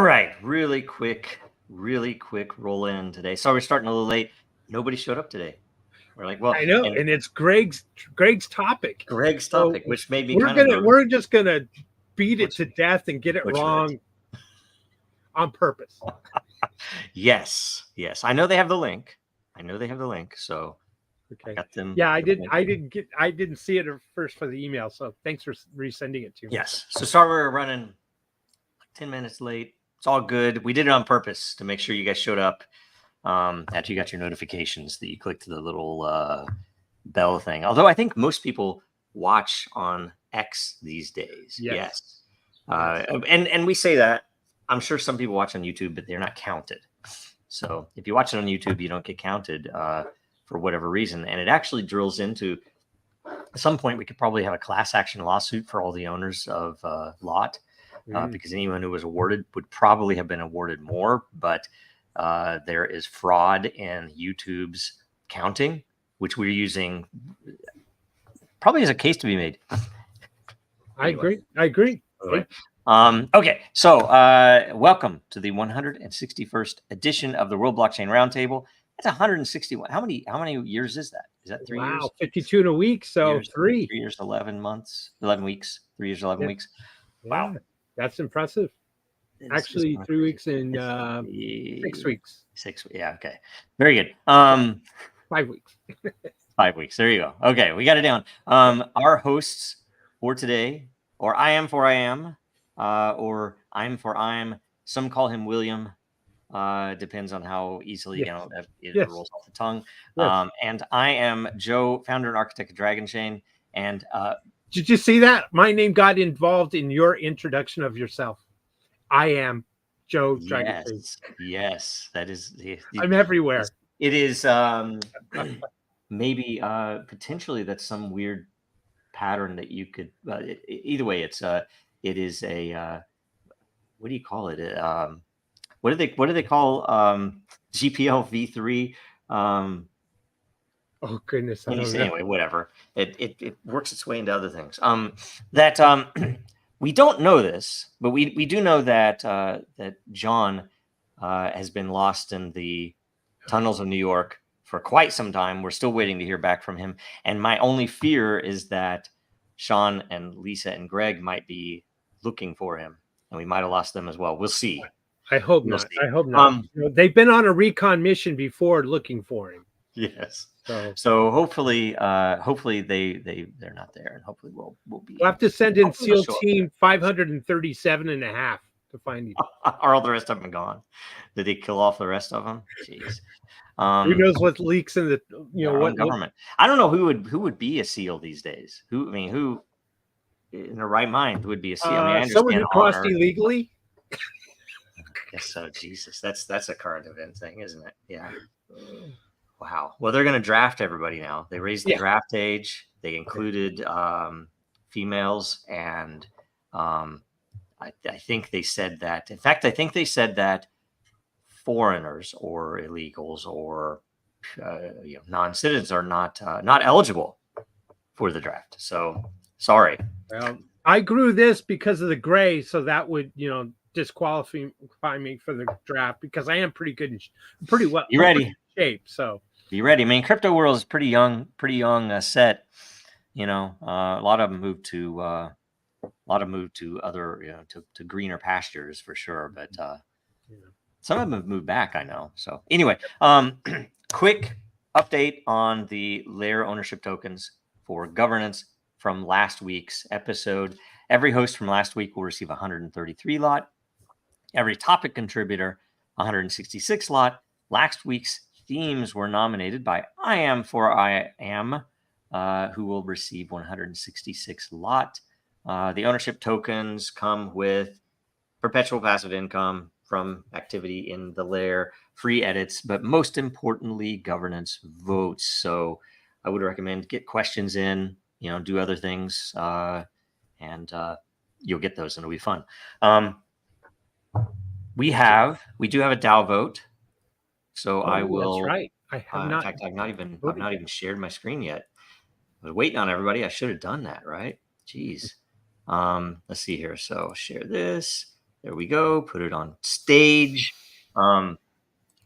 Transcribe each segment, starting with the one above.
right, really quick roll in today. Sorry, we're starting a little late. Nobody showed up today. We're like, well, I know, and it's Greg's topic. Greg's So topic, which made me we're just gonna beat it to death and get it wrong on purpose. Yes. I know they have the link. So okay. I got them. Yeah, I didn't see it at first for the email. So thanks for resending it to me. Yes. So sorry we're running like 10 minutes late. It's all good. We did it on purpose to make sure you guys showed up. That you got your notifications, that you clicked the little bell thing. Although I think most people watch on X these days. Yes. And we say that. I'm sure some people watch on YouTube, but they're not counted. So if you watch it on YouTube, you don't get counted for whatever reason. And it actually drills into, at some point, we could probably have a class action lawsuit for all the owners of Lot, because anyone who was awarded would probably have been awarded more. But there is fraud in YouTube's counting, which we're using probably as a case to be made. Anyway. I agree. Right. Okay, so welcome to the 161st edition of the World Blockchain Roundtable. That's 161. How many years is that? Is that 3 years? Wow, 52 in a week, so 3 years, 11 months, 11 weeks. 3 years, 11 weeks. Wow, yeah, that's impressive. Actually, 3 weeks and 6 weeks. 6, yeah, okay, very good. 5 weeks. 5 weeks. There you go. Okay, we got it down. Our hosts for today, or I am, or I'm for I'm. Some call him William. Depends on how easily it rolls off the tongue. Yes. And I am Joe, founder and architect of Dragon Chain. And did you see that? My name got involved in your introduction of yourself. I am Joe Dragon Chain. Yes, that is. I'm everywhere. It is maybe potentially that's some weird pattern that you could. Either way, it is a what do you call it? What do they call GPL v3? Oh goodness! Anyway, whatever. It works its way into other things. We don't know this, but we do know that that John has been lost in the tunnels of New York for quite some time. We're still waiting to hear back from him. And my only fear is that Sean and Lisa and Greg might be looking for him, and we might have lost them as well. We'll see. I hope not. I hope not. They've been on a recon mission before looking for him. Yes. So hopefully they're not there, and hopefully we'll be. We'll have to send in SEAL Team 537.5 to find you. Are all the rest of them gone? Did they kill off the rest of them? Jeez. Who knows what leaks in the what government? I don't know who would be a SEAL these days. Who in their right mind would be a SEAL? I understand someone who crossed illegally. I guess so. Jesus, that's a current event thing, isn't it? Yeah. Wow. Well, they're going to draft everybody now. They raised the draft age. They included females, and I think they said that. In fact, I think they said that foreigners or illegals or non-citizens are not eligible for the draft. So sorry. Well, I grew this because of the gray, so that would disqualify me for the draft because I am pretty well. You ready? Shape. So be ready. I mean, crypto world is pretty young set. A lot of them moved to other to greener pastures for sure, but some of them have moved back, I know. So anyway, quick update on the layer ownership tokens for governance from last week's episode. Every host from last week will receive 133 lot. Every topic contributor 166 lot. Last week's themes were nominated by I am, who will receive 166 lot. The ownership tokens come with perpetual passive income from activity in the layer, free edits, but most importantly, governance votes. So I would recommend get questions in, do other things, and you'll get those, and it'll be fun. We do have a DAO vote. So I will. That's right. I have not. In fact, I've not even shared my screen yet. I was waiting on everybody. I should have done that, right? Jeez. Let's see here. So share this. There we go. Put it on stage.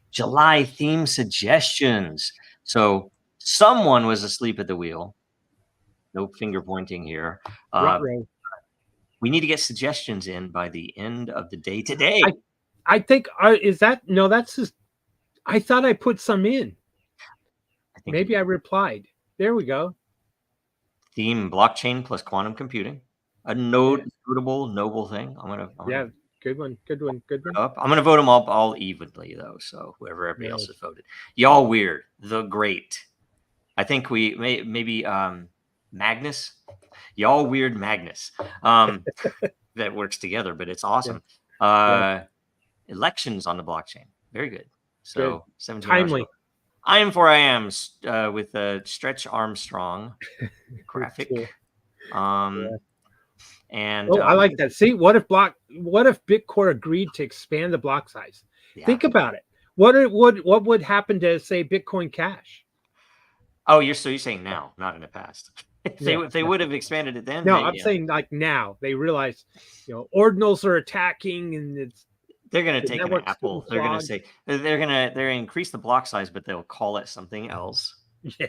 July theme suggestions. So someone was asleep at the wheel. No finger pointing here. Ruh-roh. We need to get suggestions in by the end of the day today. I think is that no? That's just. I thought I put some in. I think Maybe I replied. There we go. theme blockchain plus quantum computing. A notable, noble thing. I'm gonna Good one. Good one. Good one. up. I'm gonna vote them all evenly though. So whoever everybody else has voted. Y'all weird. The great. I think we maybe Magnus. Y'all weird Magnus. That works together, but it's awesome. Elections on the blockchain. Very good. So 17 timely. I am for I am with Stretch Armstrong graphic. Cool. And I like that. See, what if Bitcoin agreed to expand the block size? Yeah. Think about it. What would happen to, say, Bitcoin Cash? Oh, you're saying now, not in the past. If they would have expanded it then. No, maybe, I'm saying like now. They realize, ordinals are attacking, and they're going to take an apple. They're going to say they're going to increase the block size, but they'll call it something else. Yeah.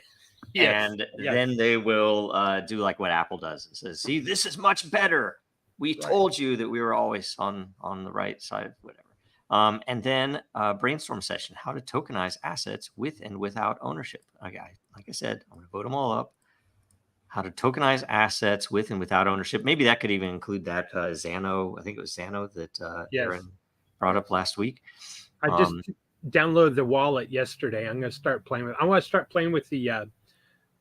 Yes. And then they will do like what Apple does. It says, "See, this is much better. We told you that we were always on the right side, whatever." And then brainstorm session: how to tokenize assets with and without ownership. Like I said, I'm going to vote them all up. How to tokenize assets with and without ownership. Maybe that could even include that Xano. I think it was Xano that Aaron brought up last week. I just downloaded the wallet yesterday. I'm going to start playing with. I want to start playing with the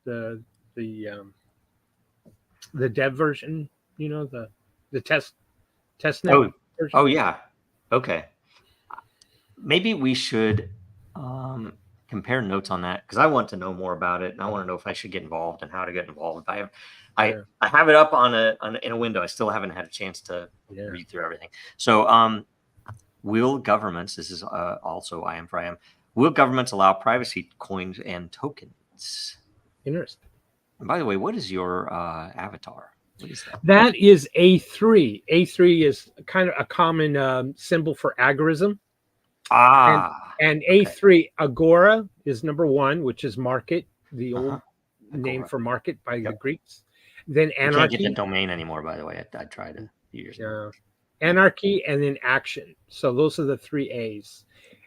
dev version. The test net. version. Oh yeah. Okay. Maybe we should compare notes on that because I want to know more about it and I want to know if I should get involved and how to get involved. I have it up in a window. I still haven't had a chance to read through everything. So will governments, this is also I am for I am, will governments allow privacy coins and tokens? Interesting. And by the way, what is your avatar? What is that? That is A3. A3 is kind of a common symbol for agorism. And A3, Agora is number 1, which is market, the old name for market by the Greeks. Then anarchy. You can't get the domain anymore, by the way. I tried a few years ago. Anarchy and then action. So those are the 3 A's.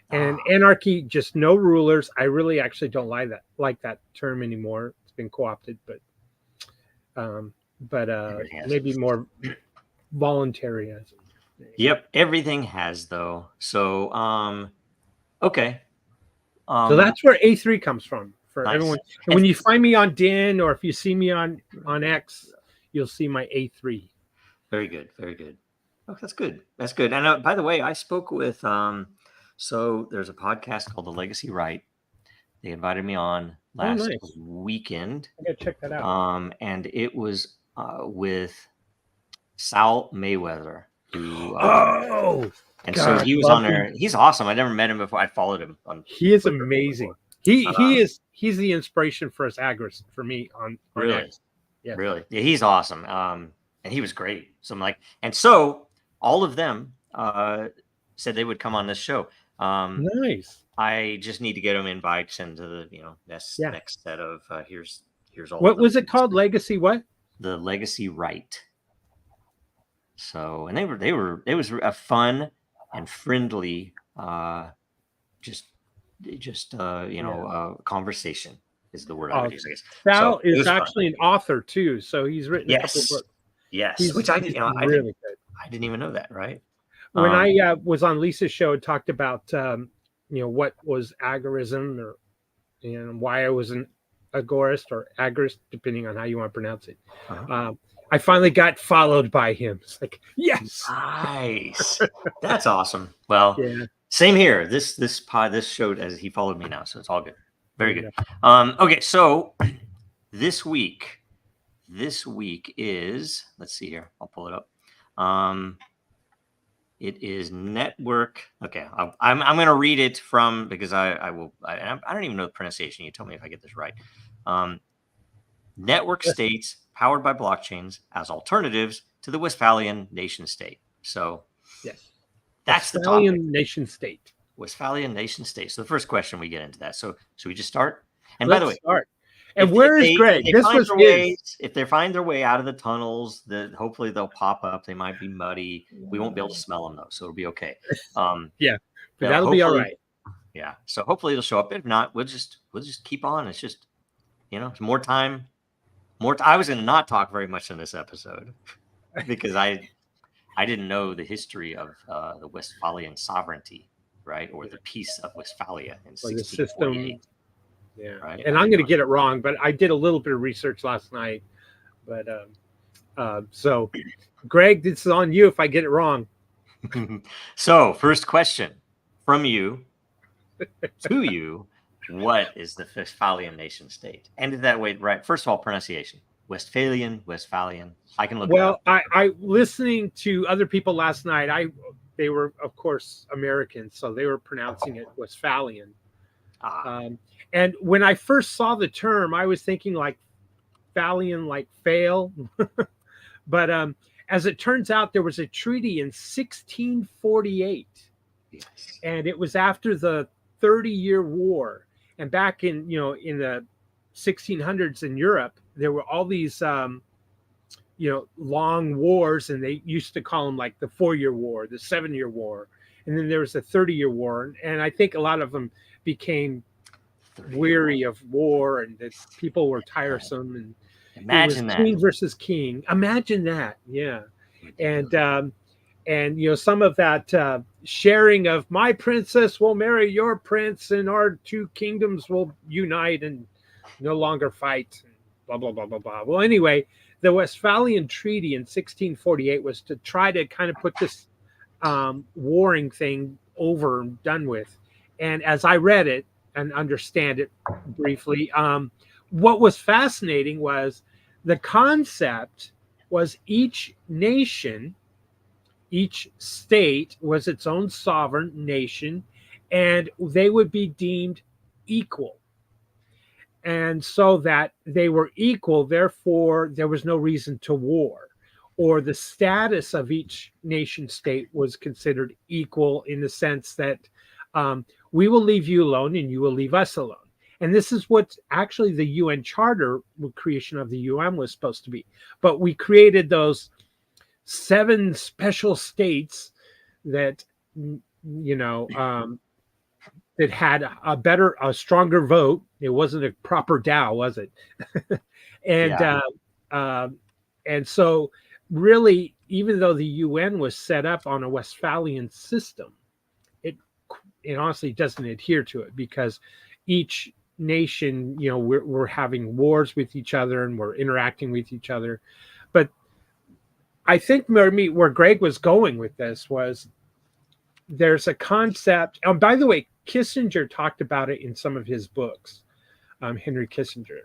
And anarchy, just no rulers. I really actually don't like that term anymore. It's been co-opted, but maybe more voluntary. Yep, everything has though. So okay. So that's where A3 comes from for everyone. And when you find me on Den or if you see me on X, you'll see my A3. Very good, very good. Oh, that's good. That's good. And by the way, I spoke with so there's a podcast called The Legacy Right. They invited me on last weekend. I gotta check that out. And it was with Sal Mayweather. So he was on there. He's awesome. I never met him before. I followed him on. He is amazing. He's the inspiration for us agorists for me on really X. Yeah, really. Yeah, he's awesome. And he was great. So I'm like, and so all of them said they would come on this show. Nice. I just need to get them invites into the next set of here's all. What was it called? Legacy what? The Legacy Right. So, and it was a fun and friendly, conversation is the word I would use, I guess. Sal is actually an author too, so he's written a couple of books. Yes, which I didn't even know that, right? When I was on Lisa's show, and talked about what was agorism or why I was an agorist or agorist, depending on how you want to pronounce it. I finally got followed by him. It's like, yes. Nice. That's awesome. Well, same here. This showed as he followed me now, so it's all good. Very good. Okay, so this week is, let's see here. I'll pull it up. It is network. Okay, I'm going to read it from because I don't even know the pronunciation. You tell me if I get this right. Network states powered by blockchains as alternatives to the Westphalian Nation State. So, That's the topic. Westphalian Nation State. Westphalian Nation State. So the first question we get into that. So should we just start? And by Let's the way, start. And where is Greg? This was his. if they find their way out of the tunnels, hopefully they'll pop up. They might be muddy. We won't be able to smell them though, so it'll be okay. Yeah, but that'll be all right. Yeah. So hopefully it'll show up. If not, we'll just keep on. It's just, it's more time. I was going to not talk very much in this episode because I didn't know the history of the Westphalian sovereignty, right, or the Peace of Westphalia in 1648. Yeah, right? And I'm going to get it wrong, but I did a little bit of research last night. But so, Greg, this is on you if I get it wrong. So, first question from you to you: what is the Westphalian Nation State? And that way, right? First of all, pronunciation: Westphalian. I can look. Well, I listening to other people last night. They were, of course, Americans, so they were pronouncing it Westphalian. And when I first saw the term, I was thinking like Phalian, like fail. But as it turns out, there was a treaty in 1648. Yes. And it was after the 30-year war. And back in the 1600s in Europe, there were all these, long wars, and they used to call them like the 4-year war, the 7-year war. And then there was a 30-year war. And I think a lot of them became weary of war, and that people were tiresome, and imagine that king versus king. Imagine that. Yeah. And some of that sharing of my princess will marry your prince and our two kingdoms will unite and no longer fight, and blah blah blah blah blah. Well, anyway, the Westphalian Treaty in 1648 was to try to kind of put this warring thing over and done with. And as I read it and understand it briefly, what was fascinating was the concept was each nation, each state was its own sovereign nation, and they would be deemed equal. And so that they were equal, therefore there was no reason to war, or the status of each nation state was considered equal in the sense that we will leave you alone and you will leave us alone. And this is what actually the UN Charter, the creation of the UN, was supposed to be. But we created those 7 special states that, that had a stronger vote. It wasn't a proper DAO, was it? And so really, even though the UN was set up on a Westphalian system, it honestly doesn't adhere to it, because each nation, we're having wars with each other and we're interacting with each other. But I think where Greg was going with this was there's a concept. And by the way, Kissinger talked about it in some of his books. Henry Kissinger.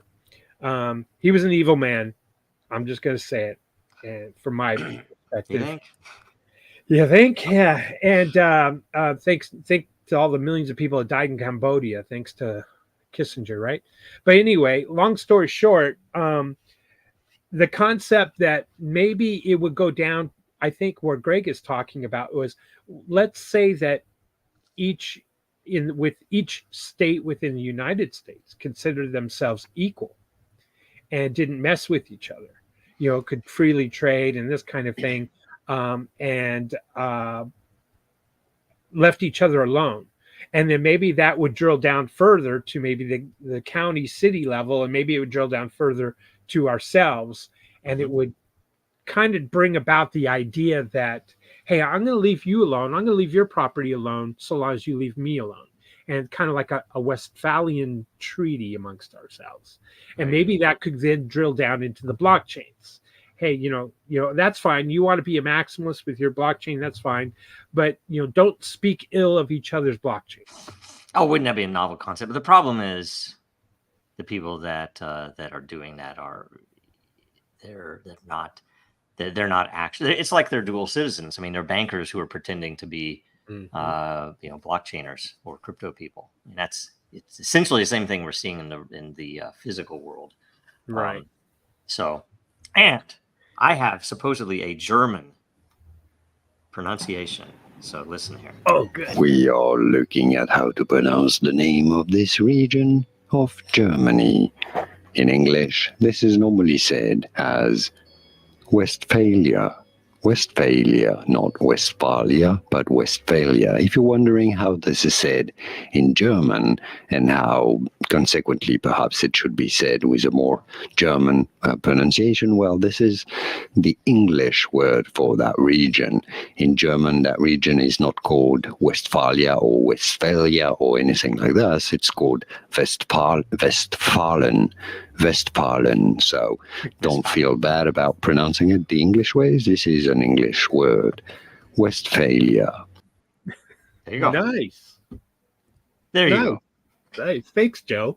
He was an evil man. I'm just going to say it. And from my perspective. You think? Yeah. And thanks to all the millions of people that died in Cambodia, thanks to Kissinger, right? But anyway, long story short, the concept that maybe it would go down, I think where Greg is talking about was, let's say that each state within the United States considered themselves equal and didn't mess with each other, could freely trade and this kind of thing, and left each other alone. And then maybe that would drill down further to maybe the county city level, and maybe it would drill down further to ourselves, and it would kind of bring about the idea that, hey, I'm going to leave you alone. I'm going to leave your property alone so long as you leave me alone. And kind of like a Westphalian treaty amongst ourselves. And maybe that could then drill down into the blockchains. Hey, that's fine. You want to be a maximalist with your blockchain, that's fine. But, don't speak ill of each other's blockchain. Oh, wouldn't that be a novel concept? But the problem is the people that are doing that they're not actually, it's like they're dual citizens. I mean, they're bankers who are pretending to be blockchainers or crypto people. I mean, it's essentially the same thing we're seeing in the physical world. Right. And I have supposedly a German pronunciation So listen here. Oh, good. We are looking at how to pronounce the name of this region of Germany. In English, this is normally said as Westphalia. Westphalia, not Westphalia, but Westphalia. If you're wondering how this is said in German and how consequently perhaps it should be said with a more German pronunciation, well, this is the English word for that region. In German, that region is not called Westphalia or Westphalia or anything like that. It's called Westphalen. So don't feel bad about pronouncing it the English ways. This is an English word. Westphalia. There you go. Nice. There you Nice. go. Nice. Thanks, Joe.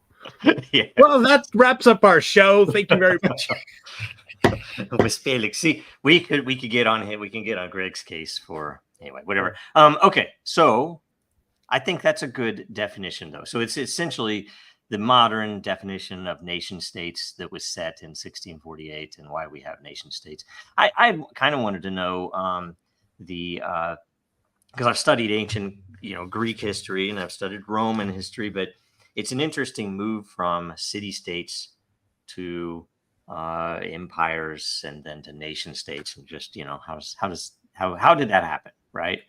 Yeah. Well, that wraps up our show. Thank you very much. Westphalic. See, we could get on him. We can get on Greg's case for anyway, whatever. Okay, so I think that's a good definition, though. So it's essentially the modern definition of nation states that was set in 1648 and why we have nation states. I kind of wanted to know because I've studied ancient, Greek history and I've studied Roman history, but it's an interesting move from city states to empires and then to nation states, and just how did that happen, right?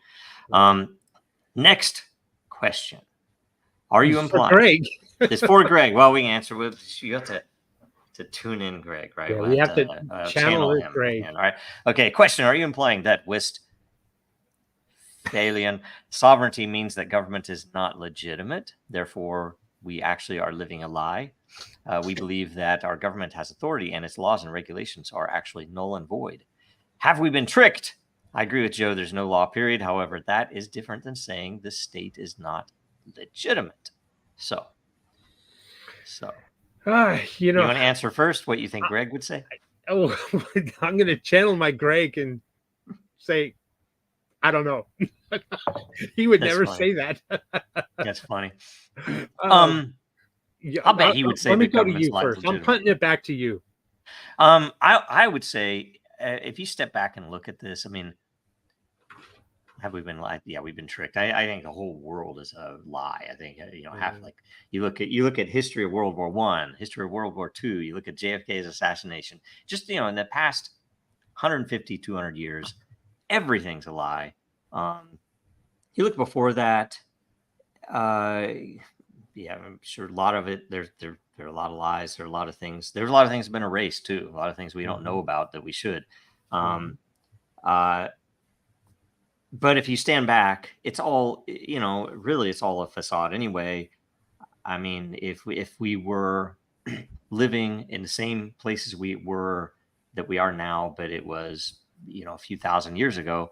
Next question: are you implying? Greg. It's for Greg. Well, we can answer with you have to tune in, Greg, right? Yeah, we have to channel him. Greg. All right. Okay. Question: are you implying that Westphalian sovereignty means that government is not legitimate? Therefore, we actually are living a lie. We believe that our government has authority and its laws and regulations are actually null and void. Have we been tricked? I agree with Joe. There's no law, period. However, that is different than saying the state is not legitimate. So you want to answer first what you think Greg would say? I'm going to channel my Greg and say, I don't know. He would never say that. That's funny. Yeah, I'll bet he would say let me the go to government's you not first. legitimate. I'm punting it back to you. I would say if you step back and look at this, I mean, have we been lied? Yeah, we've been tricked. I think the whole world is a lie. I think half like you look at history of World War I, history of World War II. You look at JFK's assassination. Just in the past 150, 200 years, everything's a lie. You look before that. Yeah, I'm sure a lot of it. There are a lot of lies. There are a lot of things. There's a lot of things that have been erased too. A lot of things we don't know about that we should. But if you stand back, it's all really it's all a facade anyway. I mean, if we were living in the same places we are now, but it was a few thousand years ago,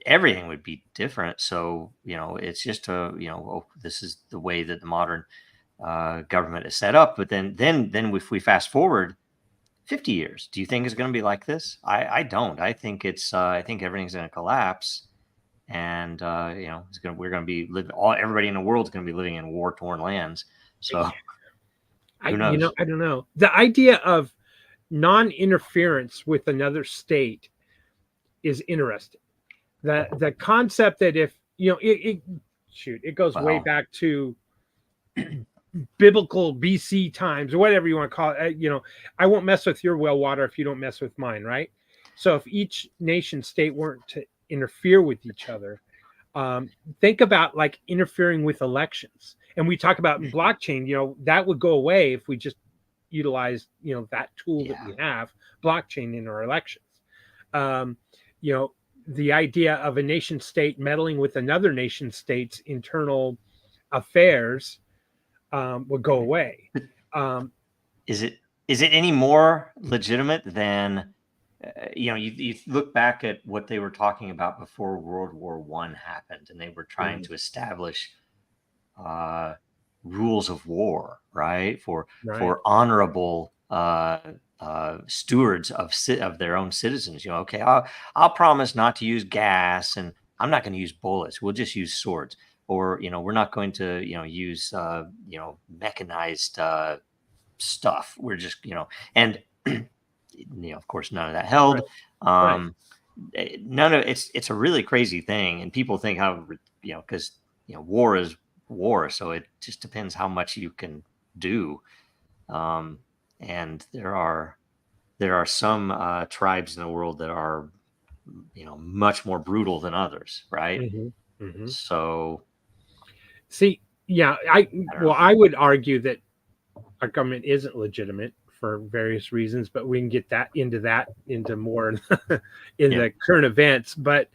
everything would be different. So it's just this is the way that the modern government is set up. But then if we fast forward 50 years, do you think it's going to be like this? I don't. I think I think everything's going to collapse, and we're going to be everybody in the world is going to be living in war-torn lands. So who knows? I don't know. The idea of non-interference with another state is interesting. The concept that if it goes way back to biblical BC times or whatever you want to call it. I won't mess with your well water if you don't mess with mine, right? So if each nation state weren't to interfere with each other, think about like interfering with elections. And we talk about in blockchain, that would go away if we just utilize that tool that we have, blockchain, in our elections. The idea of a nation state meddling with another nation state's internal affairs would go away. Is it any more legitimate than you look back at what they were talking about before World War I happened, and they were trying to establish rules of war, right? For honorable stewards of their own citizens. Okay, I'll promise not to use gas, and I'm not going to use bullets. We'll just use swords. Or we're not going to use mechanized stuff. We're just and of course none of that held. none of it's a really crazy thing, and people think how, because war is war, so it just depends how much you can do. And there are some tribes in the world that are much more brutal than others, right? So see, yeah, I would argue that our government isn't legitimate for various reasons, but we can get into more in the current events. But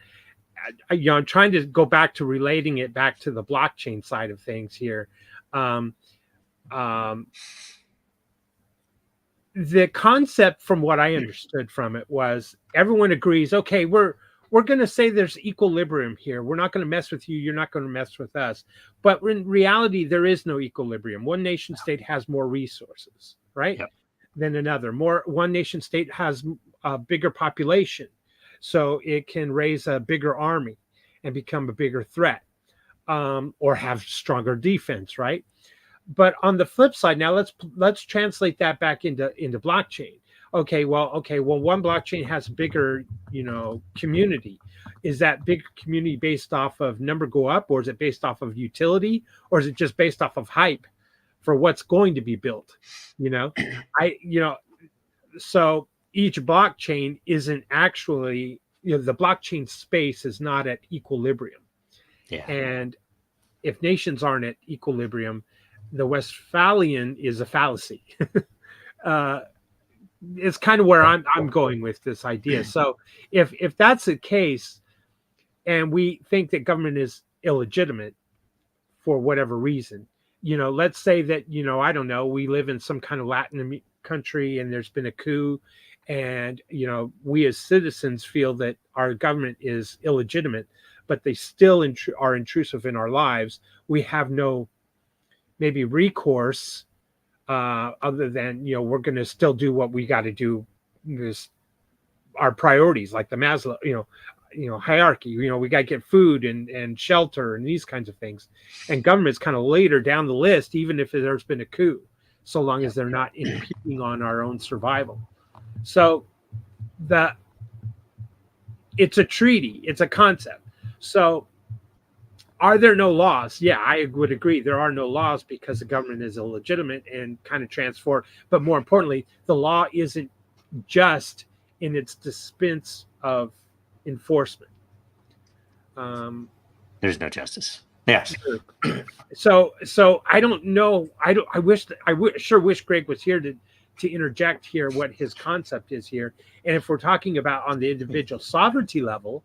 I'm trying to go back to relating it back to the blockchain side of things here. The concept, from what I understood from it, was everyone agrees, okay, we're going to say there's equilibrium here. We're not going to mess with you. You're not going to mess with us. But in reality, there is no equilibrium. One nation state has more resources, right? Yep. Than another. One nation state has a bigger population, so it can raise a bigger army and become a bigger threat, or have stronger defense, right? But on the flip side, now let's translate that back into blockchain. Okay, well, one blockchain has a bigger, community. Is that big community based off of number go up, or is it based off of utility, or is it just based off of hype for what's going to be built? So each blockchain isn't actually, the blockchain space is not at equilibrium. Yeah. And if nations aren't at equilibrium, the Westphalian is a fallacy. It's kind of where I'm going with this idea. So if that's the case, and we think that government is illegitimate for whatever reason, let's say that, I don't know, we live in some kind of Latin country and there's been a coup, and we as citizens feel that our government is illegitimate, but they still are intrusive in our lives. We have no maybe recourse, other than we're going to still do what we got to do, our priorities, like the Maslow hierarchy. We got to get food and shelter and these kinds of things, and government's kind of later down the list, even if there's been a coup, so long as they're not impeding on our own survival. So it's a treaty, it's a concept. So are there no laws? Yeah, I would agree. There are no laws because the government is illegitimate and kind of transformed. But more importantly, the law isn't just in its dispense of enforcement. There's no justice. Yes. So I don't know. I sure wish Greg was here to interject here what his concept is here. And if we're talking about on the individual sovereignty level,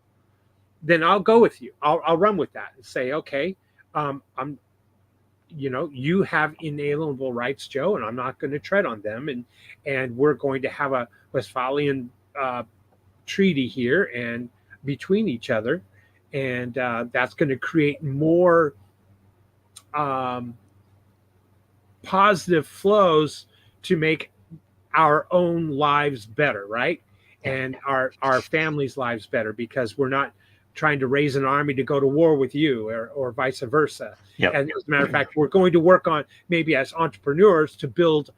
then I'll go with you. I'll run with that and say, okay, you have inalienable rights, Joe, and I'm not going to tread on them. And we're going to have a Westphalian treaty here and between each other, and that's going to create more positive flows to make our own lives better, right? And our families' lives better, because we're not trying to raise an army to go to war with you, or vice versa. Yep. And as a matter of fact, we're going to work on, maybe as entrepreneurs, to build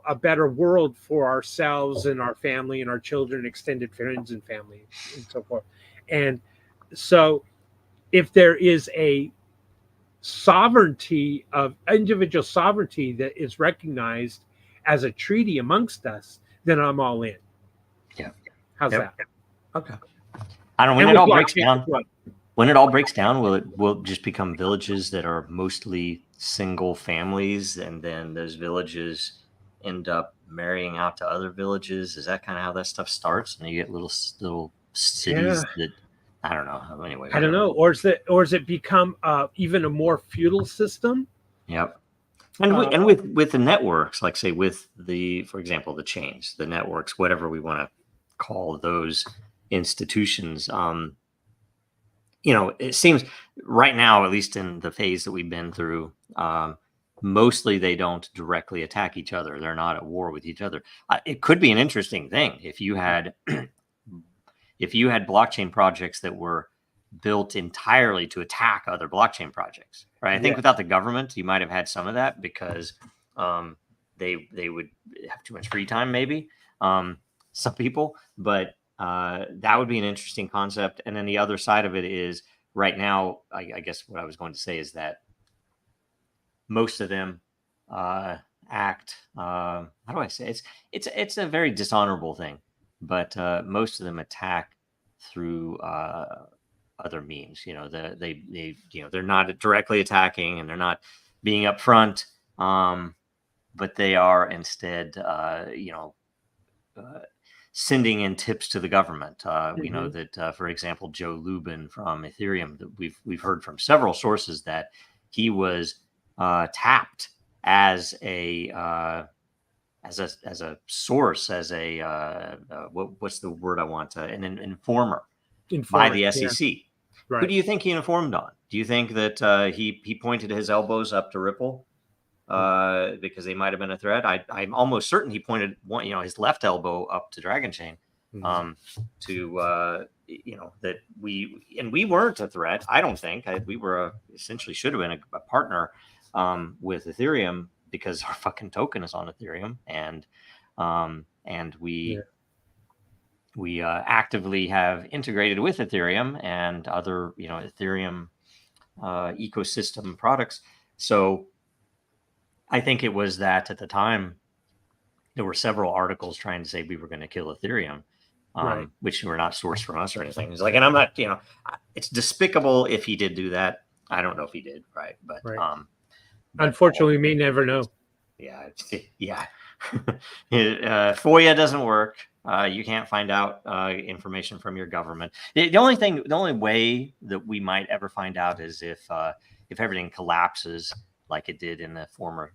a better world for ourselves and our family and our children, extended friends and family, and so forth. And so if there is a sovereignty of individual sovereignty that is recognized as a treaty amongst us, then I'm all in. Yeah. How's that? Okay. I don't know, when it all breaks down. When it all breaks down, will it just become villages that are mostly single families, and then those villages end up marrying out to other villages? Is that kind of how that stuff starts? And you get little cities that, I don't know. Anyway, I don't know. Or is it become even a more feudal system? Yep. And with the networks, like say with for example, the chains, the networks, whatever we want to call those institutions, it seems right now, at least in the phase that we've been through, mostly they don't directly attack each other. They're not at war with each other. It could be an interesting thing if you had blockchain projects that were built entirely to attack other blockchain projects, right? I think without the government, you might have had some of that, because they would have too much free time, maybe, some people. But that would be an interesting concept. And then the other side of it is right now, I guess what I was going to say is that most of them act. How do I say it's a very dishonorable thing, but most of them attack through other means. They're not directly attacking and they're not being upfront, but they are instead, sending in tips to the government. We know that, for example, Joe Lubin from Ethereum, that we've heard from several sources that he was tapped as a source, as a what's the word I want? An informer by the SEC. Yeah. Right. Who do you think he informed on? Do you think that he pointed his elbows up to Ripple because they might have been a threat? I'm almost certain he pointed his left elbow up to Dragon Chain that we weren't a threat. I don't think we were essentially should have been a partner with Ethereum because our fucking token is on Ethereum and we actively have integrated with Ethereum and other, Ethereum ecosystem products. So I think it was that at the time, there were several articles trying to say we were going to kill Ethereum, which were not sourced from us or anything. It's like, and I'm not, it's despicable if he did do that. I don't know if he did, right? But unfortunately, we may never know. Yeah. FOIA doesn't work. You can't find out information from your government. The only way that we might ever find out is if everything collapses like it did in the former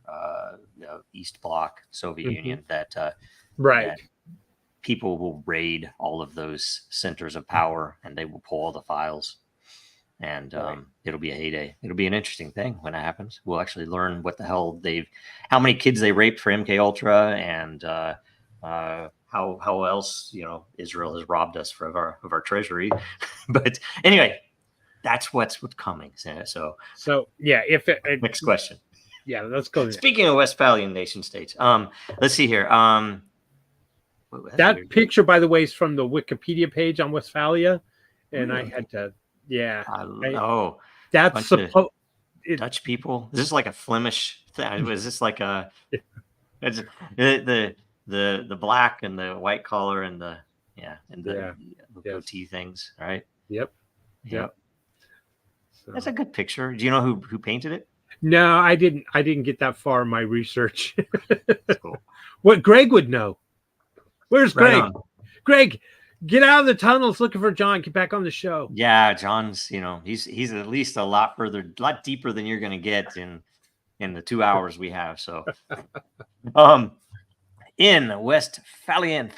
East Bloc Soviet Union, that people will raid all of those centers of power and they will pull all the files. And it'll be a heyday. It'll be an interesting thing when it happens. We'll actually learn what the hell how many kids they raped for MK Ultra, and how else Israel has robbed us of our treasury. But anyway, that's what's coming. So yeah. Next question. Yeah, let's go. Speaking of Westphalian Nation States, let's see here. That picture, by the way, is from the Wikipedia page on Westphalia, and I had to. Yeah. That's supposed Dutch people. Is this like a Flemish thing? Is this like the black and the white collar and the goatee things, right? Yep. So. That's a good picture. Do you know who painted it? No, I didn't get that far in my research. Cool. What Greg would know. Where's Greg? Right on. Greg, get out of the tunnels looking for John. Get back on the show. Yeah, John's, he's at least a lot deeper than you're going to get in the 2 hours we have. So, in Westphalian,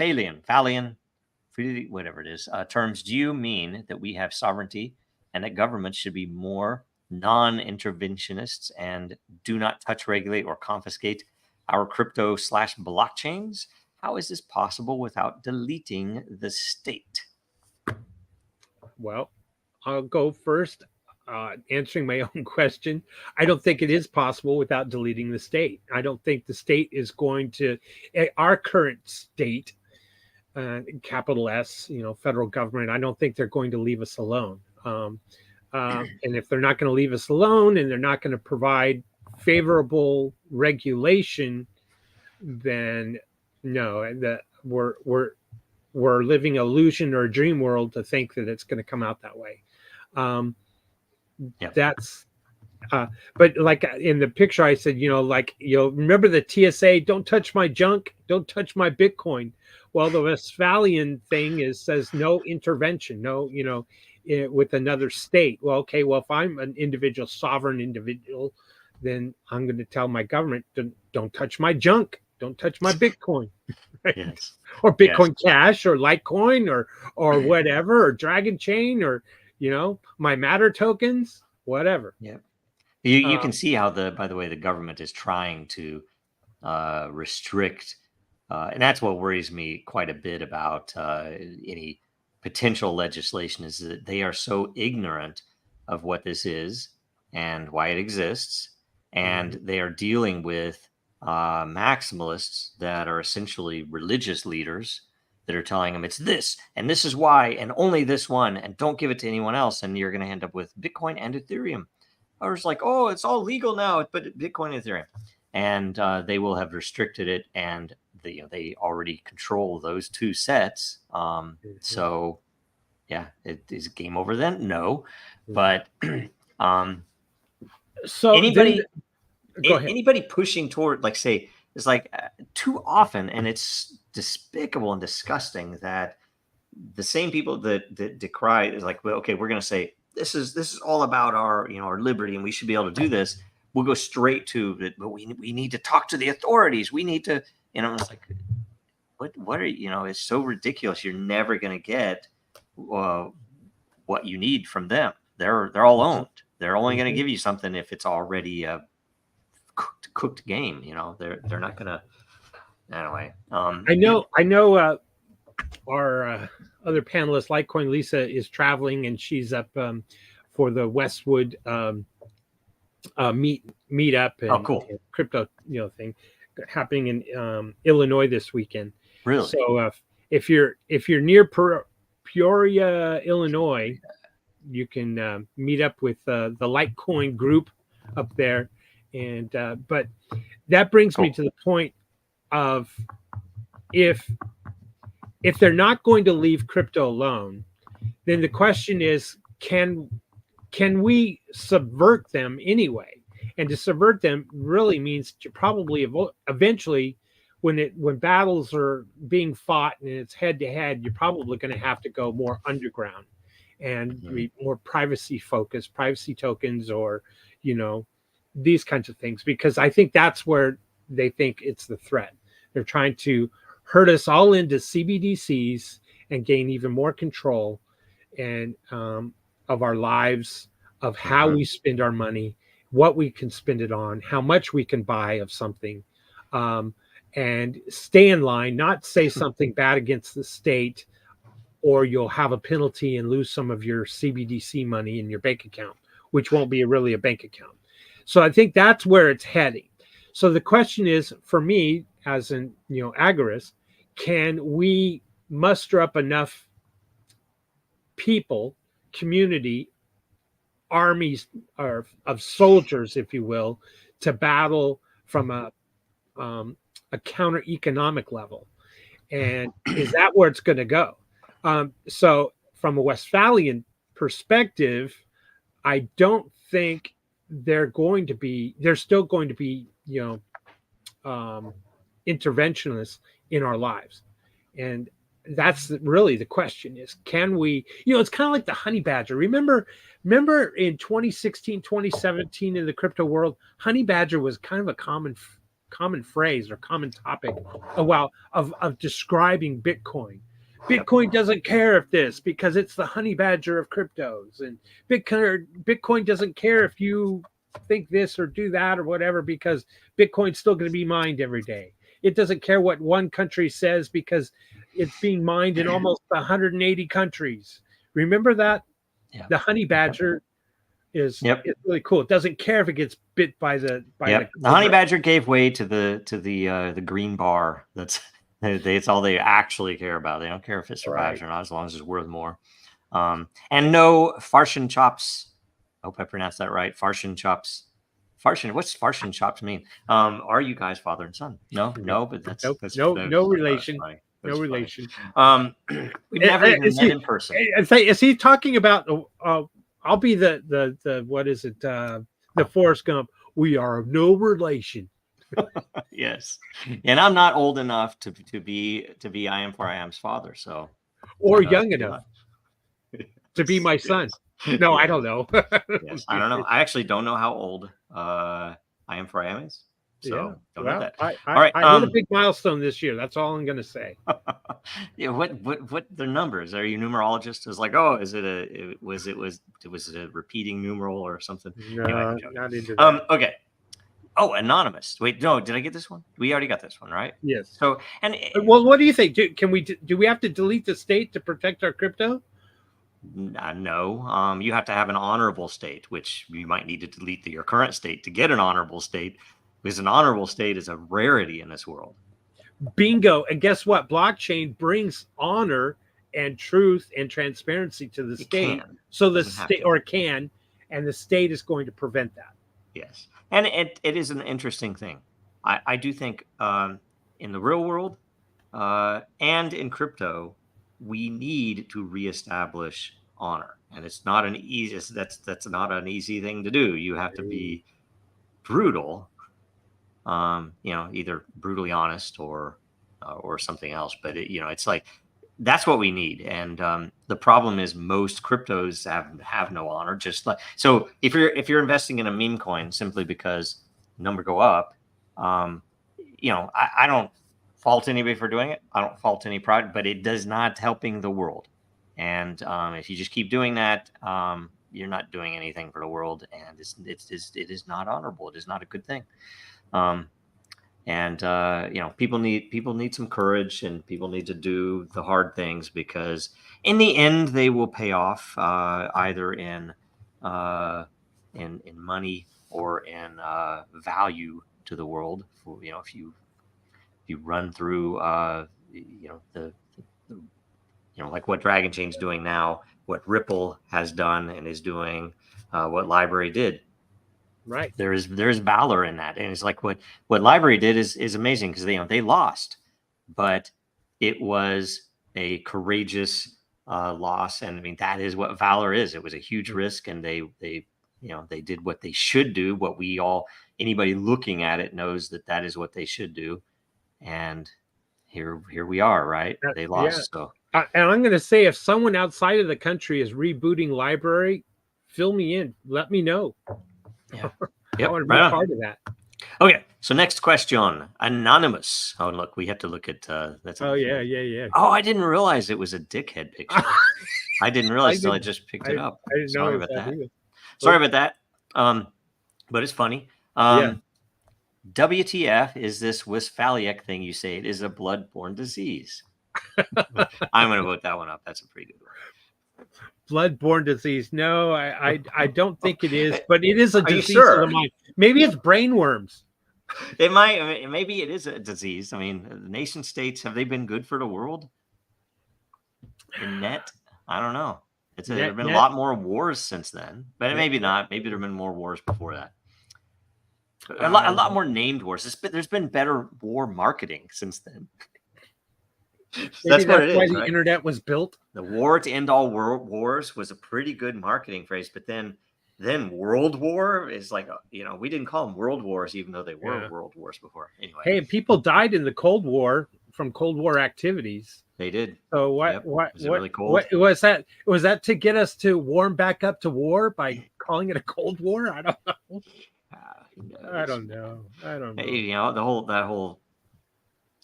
whatever it is, terms, do you mean that we have sovereignty and that governments should be more non-interventionists and do not touch, regulate, or confiscate our crypto/blockchains? How is this possible without deleting the state? Well, I'll go first, answering my own question. I don't think it is possible without deleting the state. I don't think the state is going to, our current state, capital S, federal government, I don't think they're going to leave us alone. And if they're not going to leave us alone and they're not going to provide favorable regulation, then no, that we're living illusion or a dream world to think that it's going to come out that way. That's but like in the picture I said, remember the TSA, don't touch my junk, don't touch my Bitcoin. Well, the Westphalian thing says no intervention, no, with another state. Well, okay, well, if I'm an individual, sovereign individual, then I'm going to tell my government, don't touch my junk. Don't touch my Bitcoin, right? Yes. Or Bitcoin Cash or Litecoin or whatever, or Dragon Chain or, my Matter tokens, whatever. Yeah. You can see how by the way, the government is trying to restrict, and that's what worries me quite a bit about any potential legislation, is that they are so ignorant of what this is and why it exists. And they are dealing with maximalists that are essentially religious leaders that are telling them it's this and this is why and only this one and don't give it to anyone else, and you're going to end up with Bitcoin and Ethereum. Or it's like, oh, it's all legal now, but Bitcoin and Ethereum, and they will have restricted it, and they already control those two sets. So yeah, is game over then? No, but So anybody go ahead. anybody pushing toward, like, say, it's like too often, and it's despicable and disgusting that the same people that decry is like, well, okay, we're going to say this is all about our our liberty and we should be able to do this. We'll go straight to it, but we need to talk to the authorities. We need to, it's like, what are it's so ridiculous. You're never going to get what you need from them. They're all owned. They're only going to give you something if it's already a cooked game. They're not going to. Anyway, I know. Our other panelist, Litecoin Lisa, is traveling, and she's up for the Westwood meetup and, cool. and crypto thing happening in Illinois this weekend. Really? So if you're near Peoria, Illinois, you can meet up with the Litecoin group up there, and but that brings me to the point of if they're not going to leave crypto alone, then the question is, can we subvert them anyway? And to subvert them really means to probably eventually, when battles are being fought and it's head to head, you're probably going to have to go more underground and be more privacy focused, privacy tokens, or these kinds of things, because I think that's where they think it's the threat. They're trying to herd us all into CBDCs and gain even more control and of our lives, of how we spend our money, what we can spend it on, how much we can buy of something, and stay in line, not say something bad against the state, or you'll have a penalty and lose some of your CBDC money in your bank account, which won't be really a bank account. So I think that's where it's heading. So the question is, for me, as an agorist, can we muster up enough people, community, armies of soldiers, if you will, to battle from a counter economic level? And is that where it's going to go? So from a Westphalian perspective, I don't think they're still going to be interventionists in our lives. And that's really the question is, can we, it's kind of like the honey badger. Remember in 2016, 2017 in the crypto world, honey badger was kind of a common phrase or common topic of describing Bitcoin. Bitcoin doesn't care if this, because it's the honey badger of cryptos, and Bitcoin doesn't care if you think this or do that or whatever, because Bitcoin's still going to be mined every day. It doesn't care what one country says, because it's being mined in almost 180 countries. Remember that? Yeah. The honey badger is really cool. It doesn't care if it gets bit by the honey badger gave way to the green bar. It's all they actually care about. They don't care if it survives or not, as long as it's worth more. And no Farsian chops. I hope I pronounced that right. Farsian chops. What's Farsian chops mean? Are you guys father and son? No, but that's no relation. No relation. We never even met in person. Is he talking about? I'll be the what is it? The Forrest Gump. We are of no relation. Yes, and I'm not old enough to be I am for I am's father. So, or young enough to be my son. No, I don't know. Yes, I don't know. I actually don't know how old I am for I am is. So don't know that. All right. I hit a big milestone this year. That's all I'm going to say. Yeah. What the numbers? Are you numerologist? It's like, oh, was it a repeating numeral or something? No, anyway, not into that. Okay. Oh, anonymous. Wait, no, did I get this one? We already got this one, right? Yes. So, well, what do you think? Do we have to delete the state to protect our crypto? No. You have to have an honorable state, which you might need to delete your current state to get an honorable state, because an honorable state is a rarity in this world. Bingo. And guess what? Blockchain brings honor and truth and transparency to the It state. can. So the Doesn't have state, to. or it can, and the state is going to prevent that. Yes. And it is an interesting thing. I do think in the real world and in crypto, we need to reestablish honor. And it's not an easy, that's not an easy thing to do. You have to be brutal, either brutally honest or something else. But it's like that's what we need. And the problem is most cryptos have no honor. Just like so, if you're investing in a meme coin simply because number go up, I don't fault anybody for doing it. I don't fault any product, but it does not helping the world. And if you just keep doing that, you're not doing anything for the world, and it is not honorable. It is not a good thing. People need some courage, and people need to do the hard things because in the end they will pay off either in money or in value to the world. If you run through like what Dragon Chain's doing now, what Ripple has done and is doing, what Library did. Right. There's valor in that, and it's like what Library did is amazing because they lost, but it was a courageous loss, and I mean that is what valor is. It was a huge risk, and they did what they should do. What anybody looking at it knows that is what they should do, and here we are, right? They lost. Yeah. So and I'm going to say, if someone outside of the country is rebooting Library, fill me in. Let me know. yeah. I want to be a part of that. Okay, so next question, anonymous. Oh, look, we have to look at that's. Oh yeah. Oh, I didn't realize it was a dickhead picture. I didn't realize until I just picked it up. I didn't know. Sorry about that. Sorry about that. But it's funny. WTF is this Westphalian thing you say? It is a blood-borne disease. I'm going to vote that one up. That's a pretty good one. Blood-borne disease. No, I don't think it is, but it is a disease sure? of the mind. Maybe it's brainworms. It might. I mean, maybe it is a disease. I mean, the nation states, have they been good for the world? In net, I don't know. There have been a lot more wars since then, but maybe not. Maybe there have been more wars before that. A lot more named wars. There's been better war marketing since then. That's what it is. Why right? The internet was built. The war to end all world wars was a pretty good marketing phrase, but then World War is like, we didn't call them world wars, even though they were world wars before. Anyway, hey, people died in the Cold War from Cold War activities. They did. So what really cold? What was that? Was that to get us to warm back up to war by calling it a Cold War? I don't know. I don't know. Hey, that whole.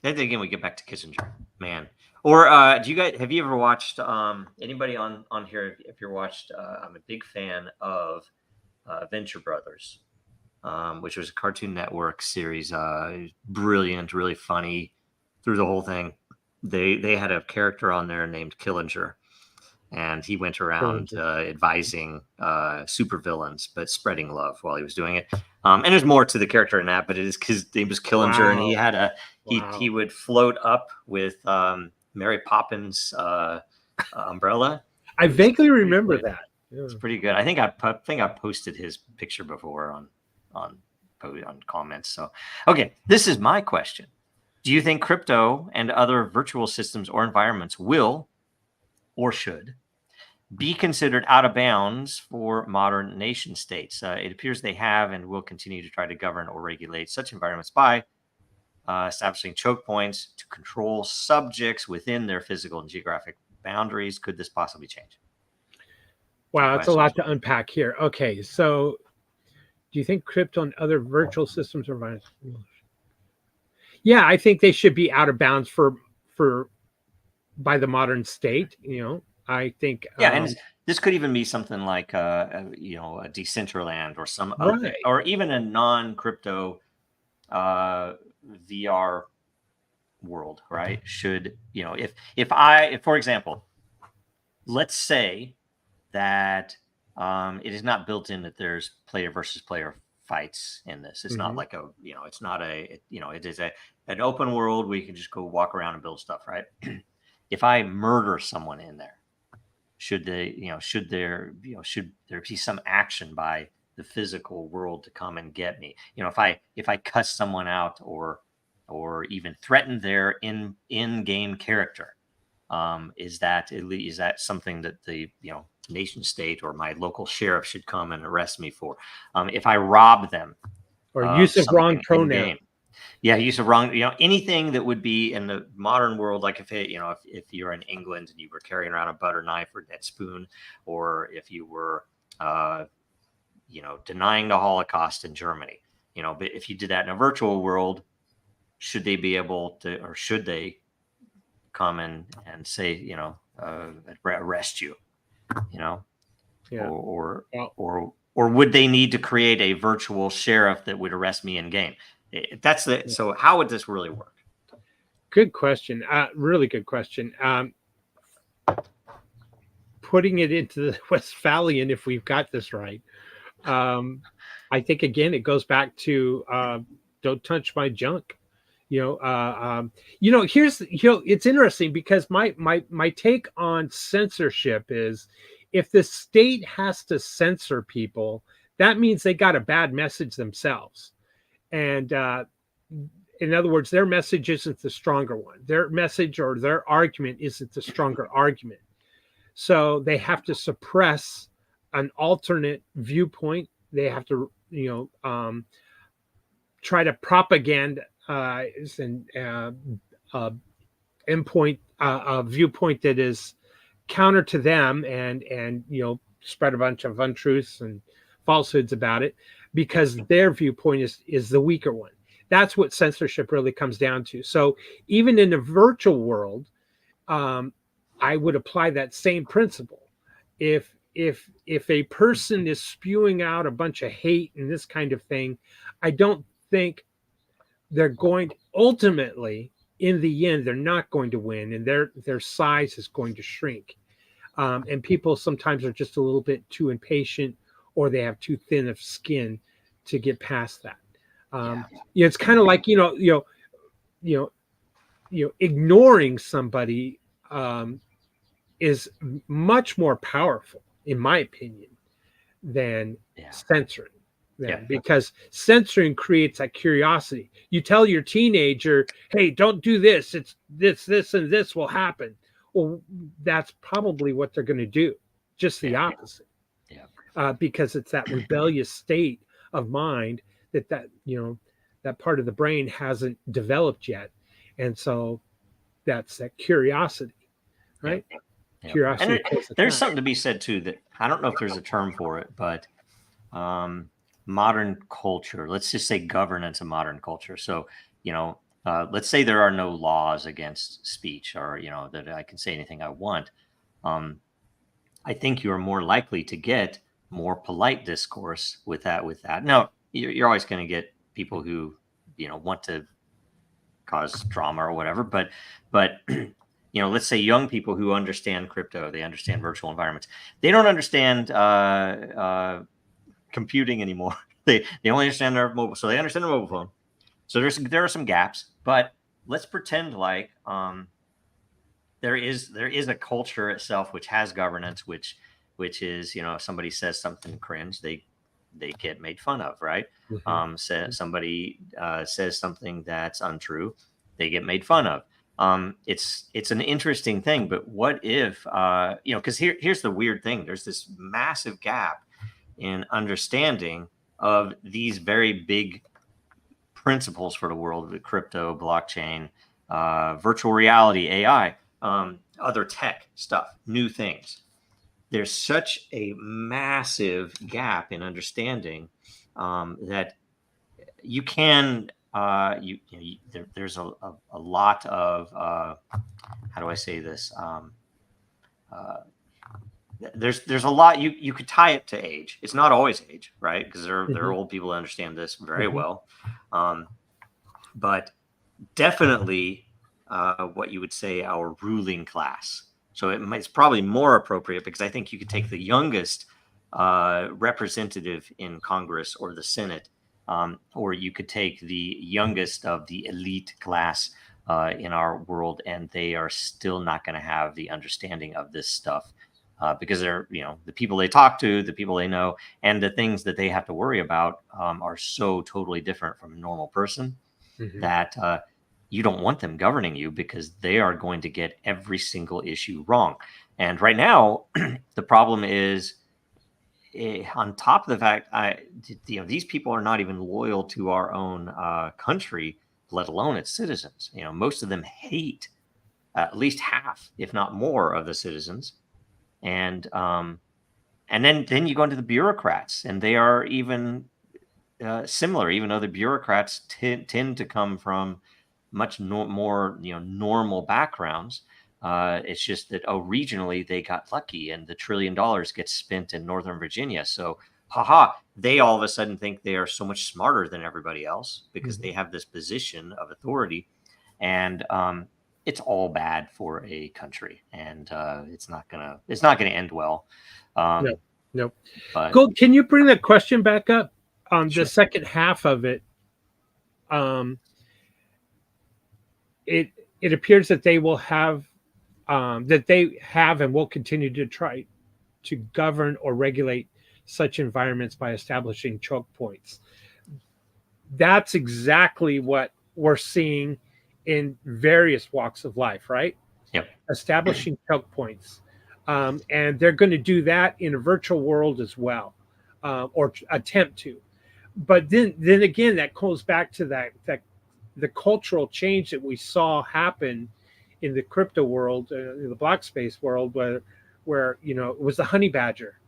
Then again, we get back to Kissinger, man. Or have you ever watched anybody on here? If you're watched, I'm a big fan of Venture Brothers, which was a Cartoon Network series. Brilliant, really funny through the whole thing. They had a character on there named Killinger, and he went around advising supervillains, but spreading love while he was doing it. And there's more to the character than that, but his name was Killinger, and he had he would float up with Mary Poppins umbrella. I vaguely remember that. Yeah. It's pretty good. I think I posted his picture before on comments. So, okay, this is my question. Do you think crypto and other virtual systems or environments will or should be considered out of bounds for modern nation states? It appears they have and will continue to try to govern or regulate such environments by establishing choke points to control subjects within their physical and geographic boundaries. Could this possibly change? Wow, that's a lot to unpack here. Okay, so do you think crypto and other virtual systems or environments? Yeah, I think they should be out of bounds by the modern state. I think. Yeah, and this could even be something like a Decentraland or some other, or even a non-crypto VR world, right? Should if for example, let's say that it is not built in that there's player versus player fights in this. It's not Mhm. like it's not it is an open world where you can just go walk around and build stuff, right? If I murder someone in there, should there be some action by the physical world to come and get me? If I cuss someone out or even threaten their in-game character, is that something that the nation state or my local sheriff should come and arrest me for? If I rob them Or of use of wrong something in pronoun. game, yeah, use of wrong, anything that would be in the modern world, like if you're in England and you were carrying around a butter knife or that spoon, or if you were denying the Holocaust in Germany, but if you did that in a virtual world, should they be able to, or should they come and say, arrest you, Yeah. or Well, or would they need to create a virtual sheriff that would arrest me in game? So how would this really work? good question. Really good question. Putting it into the Westphalian, if we've got this right, I think again it goes back to don't touch my junk. Here's it's interesting because my take on censorship is if the state has to censor people, that means they got a bad message themselves. And in other words, their message isn't the stronger one. Their message or their argument isn't the stronger argument. So they have to suppress an alternate viewpoint. They have to, try to propaganda and endpoint a viewpoint that is counter to them, and spread a bunch of untruths and falsehoods about it because their viewpoint is the weaker one. That's what censorship really comes down to. So even in the virtual world, I would apply that same principle. If a person is spewing out a bunch of hate and this kind of thing, I don't think they're going to, ultimately, in the end, they're not going to win, and their size is going to shrink. And people sometimes are just a little bit too impatient, or they have too thin of skin to get past that. It's kind of like ignoring somebody is much more powerful, in my opinion, than censoring them, because censoring creates that curiosity. You tell your teenager, hey, don't do this, it's this and this will happen. Well, that's probably what they're going to do, just the opposite. Because it's that rebellious state of mind that part of the brain hasn't developed yet, and so that's that curiosity, right? Curiosity. And there's something to be said too, that I don't know if there's a term for it, but modern culture, let's just say governance of modern culture. So, let's say there are no laws against speech, or, that I can say anything I want. I think you're more likely to get more polite discourse with that. Now, you're always going to get people who, want to cause drama or whatever, but let's say young people who understand crypto, they understand virtual environments. They don't understand computing anymore. They only understand their mobile, so they understand their mobile phone. So there are some gaps, but let's pretend like there is a culture itself which has governance, which is, if somebody says something cringe, they get made fun of, right? Somebody says something that's untrue, they get made fun of. It's an interesting thing, but what if because here's the weird thing: there's this massive gap in understanding of these very big principles for the world: the crypto, blockchain, virtual reality, AI, other tech stuff, new things. There's such a massive gap in understanding that you can there's a lot of how do I say this? There's a lot you could tie it to age. It's not always age, right? Because there are old people that understand this very well, but definitely what you would say our ruling class. So it's probably more appropriate, because I think you could take the youngest representative in Congress or the Senate or you could take the youngest of the elite class in our world, and they are still not going to have the understanding of this stuff because they're, the people they talk to, the people they know, and the things that they have to worry about are so totally different from a normal person that you don't want them governing you because they are going to get every single issue wrong. And right now, the problem is, on top of the fact, these people are not even loyal to our own country, let alone its citizens. Most of them hate at least half, if not more, of the citizens. And then you go into the bureaucrats, and they are even similar, even though the bureaucrats tend to come from much more normal backgrounds. It's just that regionally they got lucky, and the $1 trillion gets spent in Northern Virginia. So, they all of a sudden think they are so much smarter than everybody else because they have this position of authority, and it's all bad for a country, and it's not gonna end well. No. But Gold, can you bring that question back up? Sure. The second half of it. It appears that they will have and will continue to try to govern or regulate such environments by establishing choke points. That's exactly what we're seeing in various walks of life, right? Yep. Establishing choke points. And they're going to do that in a virtual world as well, or attempt to. But then again, that goes back to that the cultural change that we saw happen in the crypto world, in the block space world, where it was the honey badger.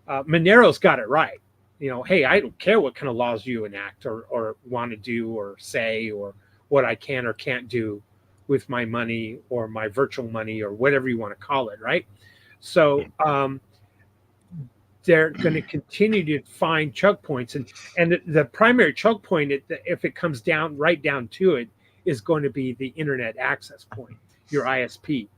Monero's got it right. Hey, I don't care what kind of laws you enact or want to do or say, or what I can or can't do with my money or my virtual money or whatever you want to call it, right? So they're going to continue to find choke points, and the primary choke point, if it comes right down to it, is going to be the internet access point, your ISP.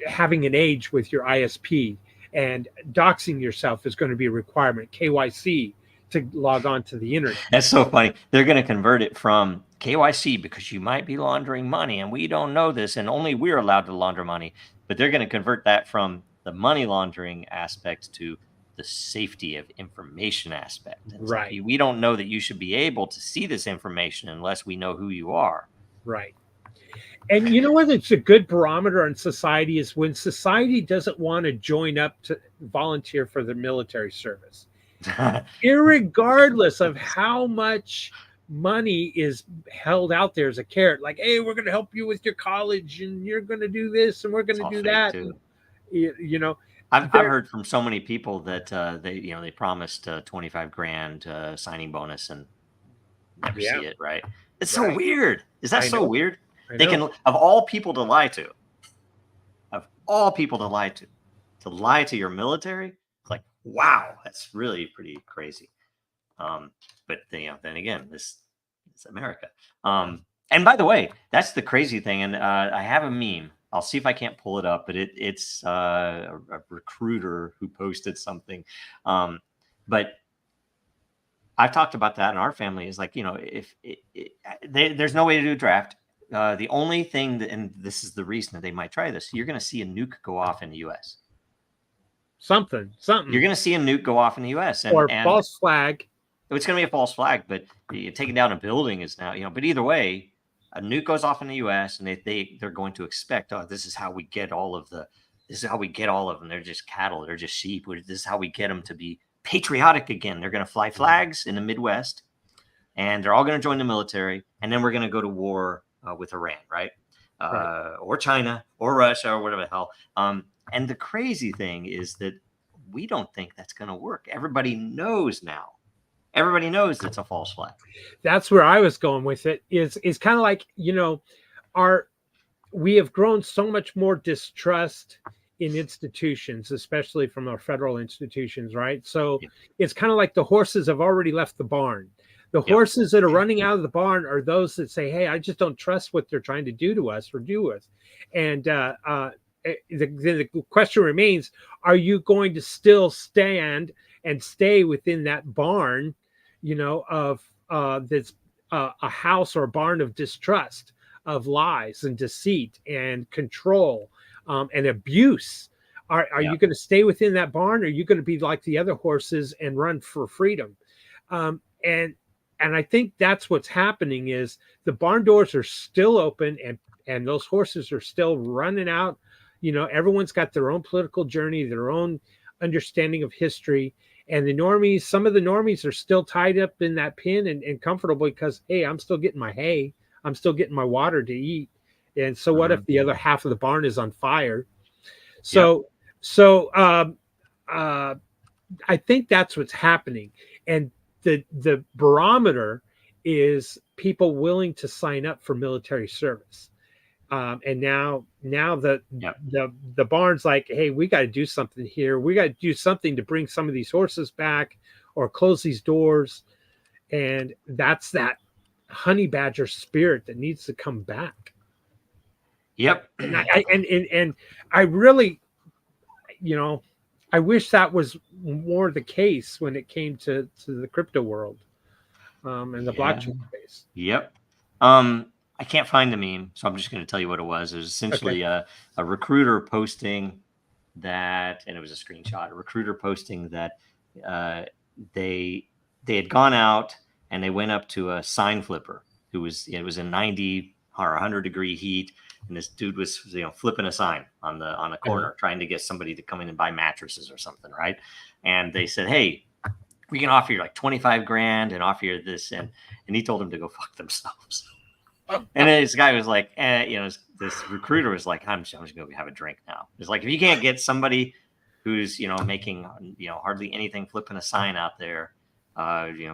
Having an age with your ISP and doxing yourself is going to be a requirement. KYC to log on to the internet. That's so funny. They're going to convert it from KYC because you might be laundering money, and we don't know this, and only we're allowed to launder money. But they're going to convert that from the money laundering aspect to the safety of information aspect. Right. Like, we don't know that you should be able to see this information unless we know who you are. Right. And you know what? It's a good barometer on society is when society doesn't want to join up to volunteer for the military service, irregardless of how much money is held out there as a carrot. Like, hey, we're going to help you with your college, and you're going to do this, and we're going to do that. And, I've heard from so many people that they promised $25,000 signing bonus and never see it. Right? It's so weird. Is that so weird? They can, of all people to lie to, to lie to your military. It's like, wow, that's really pretty crazy. But then again, it's America. And by the way, that's the crazy thing. And I have a meme. I'll see if I can't pull it up, but it's a recruiter who posted something. But I've talked about that in our family is like, if there's no way to do a draft. The only thing and this is the reason that they might try this, you're going to see a nuke go off in the U.S. Something. You're going to see a nuke go off in the U.S. or false flag. It's going to be a false flag, but taking down a building is now, But either way, a nuke goes off in the U.S. and they're going to expect, this is how we get all of them. They're just cattle. They're just sheep. This is how we get them to be patriotic again. They're going to fly flags in the Midwest, and they're all going to join the military, and then we're going to go to war with Iran, right? Or China or Russia or whatever the hell. And the crazy thing is that we don't think that's going to work. Everybody knows now. Everybody knows it's a false flag. That's where I was going with it. Is kind of like, we have grown so much more distrust in institutions, especially from our federal institutions, right? So it's kind of like the horses have already left the barn. The horses that are running out of the barn are those that say, hey, I just don't trust what they're trying to do to us or do us. And the question remains, are you going to still stand and stay within that barn, of that's a house or a barn of distrust, of lies and deceit and control, and abuse. Are Yeah. you going to stay within that barn, or are you going to be like the other horses and run for freedom? And I think that's what's happening is the barn doors are still open, and those horses are still running out. Everyone's got their own political journey, their own understanding of history. And some of the normies are still tied up in that pen and comfortable because, hey, I'm still getting my hay. I'm still getting my water to eat. And so what if the other half of the barn is on fire? So, I think that's what's happening. And the barometer is people willing to sign up for military service. And now the barn's like, hey, we got to do something here. We got to do something to bring some of these horses back or close these doors. And that's that honey badger spirit that needs to come back. Yep. And I really, I wish that was more the case when it came to the crypto world, and the blockchain space. Yep. I can't find the meme, so I'm just going to tell you what it was. It was essentially a recruiter posting that, and it was a screenshot. A recruiter posting that they had gone out and they went up to a sign flipper it was a 90 or 100-degree heat, and this dude was flipping a sign on the corner, trying to get somebody to come in and buy mattresses or something, right? And they said, hey, we can offer you like 25 grand and offer you this, and he told them to go fuck themselves. And this guy was like, this recruiter was like, I'm just gonna go have a drink now. It's like, if you can't get somebody who's making hardly anything, flipping a sign out there,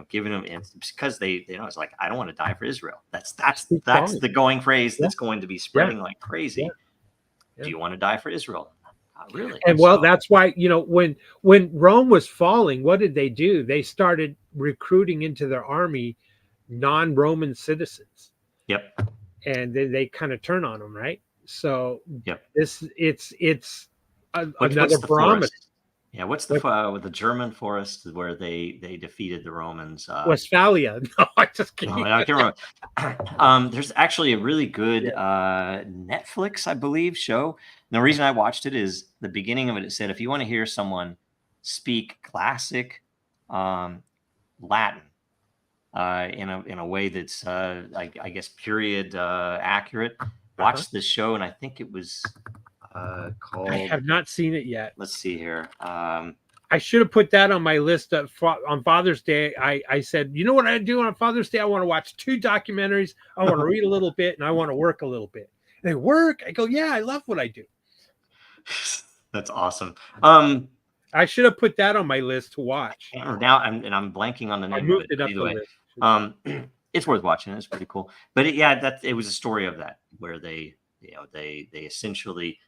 giving them, it's because they it's like, I don't want to die for Israel. That's the going phrase that's going to be spreading like crazy. Yeah. Do you want to die for Israel? Not really. And that's why when Rome was falling, what did they do? They started recruiting into their army non-Roman citizens. Yep. And then they kind of turn on them, right? So it's another barometer. Yeah, what's the German forest where they defeated the Romans? Westphalia. No, I just can't. No, I can't remember. There's actually a really good Netflix, I believe, show. And the reason I watched it is the beginning of it. It said, if you want to hear someone speak classic Latin in a way that's I guess period accurate, watch this show. And I think it was called, I have not seen it yet. Let's see here. I should have put that on my list on Father's Day. I said, you know what I do on Father's Day? I want to watch 2 documentaries. I want to read a little bit, and I want to work a little bit. And they work. I go, yeah, I love what I do. That's awesome. I should have put that on my list to watch. Now I'm blanking on the name of it. Either way, it's worth watching. It's pretty cool. But it was a story of that, where they essentially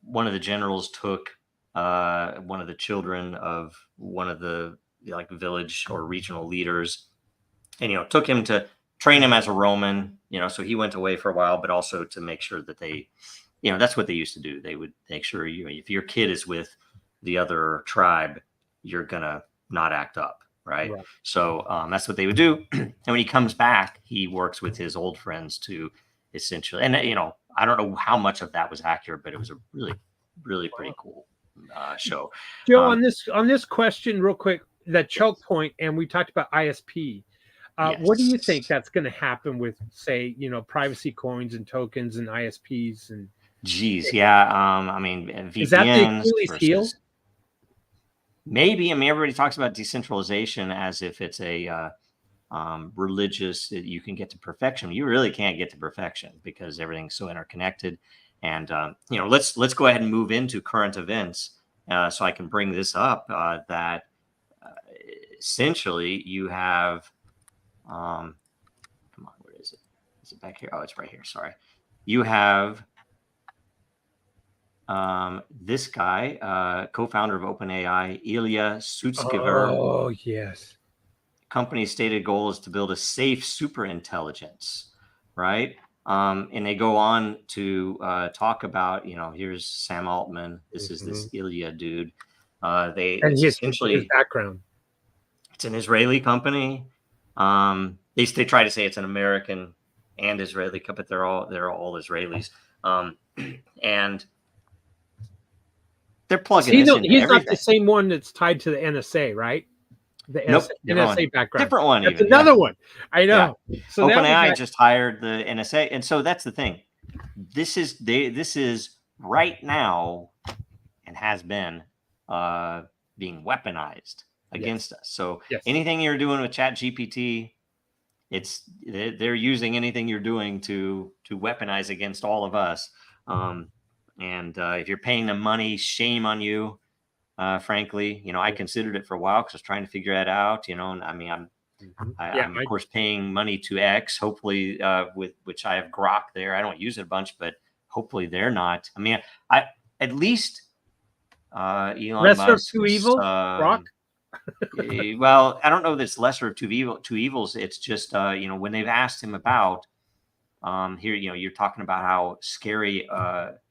one of the generals took one of the children of one of the village or regional leaders, and took him to train him as a Roman. So he went away for a while, but also to make sure that they, that's what they used to do. They would make sure if your kid is with the other tribe, you're gonna not act up, right? So that's what they would do. And when he comes back, he works with his old friends to essentially, and I don't know how much of that was accurate, but it was a really, really pretty cool show. Joe, on this question, real quick, that choke point, and we talked about ISP. What do you think that's going to happen with, say, privacy coins and tokens and ISPs and? Geez, yeah. I mean, VPNs. Is that the Achilles heel? Maybe. I mean, everybody talks about decentralization as if it's a religious, you can get to perfection. You really can't get to perfection because everything's so interconnected. And let's go ahead and move into current events, so I can bring this up. That essentially you have, come on, where is it? Is it back here? Oh, it's right here. Sorry. You have this guy, co-founder of OpenAI, Ilya Sutskever. Oh, yes. Company's stated goal is to build a safe super intelligence, right? And they go on to talk about, here's Sam Altman. This is this Ilya dude. And It's his essentially background. it's an Israeli company. They try to say it's an American and Israeli company, but they're all Israelis. And they're plugging this into He's not the everything. same one that's tied to the NSA, right? The Nope, NSA one. background. Different one. That's even, another yeah. one. I know. Yeah. So OpenAI just hired the NSA, and so that's the thing. This is right now, and has been being weaponized against us. So anything you're doing with ChatGPT, they're using anything you're doing to weaponize against all of us. And if you're paying them money, shame on you. Frankly, I considered it for a while because I was trying to figure that out. And I mean, I'm of course paying money to X. Hopefully, with which I have Grok there. I don't use it a bunch, but hopefully they're not. I mean, I at least Elon Lesser Musk. of two evils, Grok. Well, I don't know that it's lesser of two evils. It's just when they've asked him about here, you're talking about how scary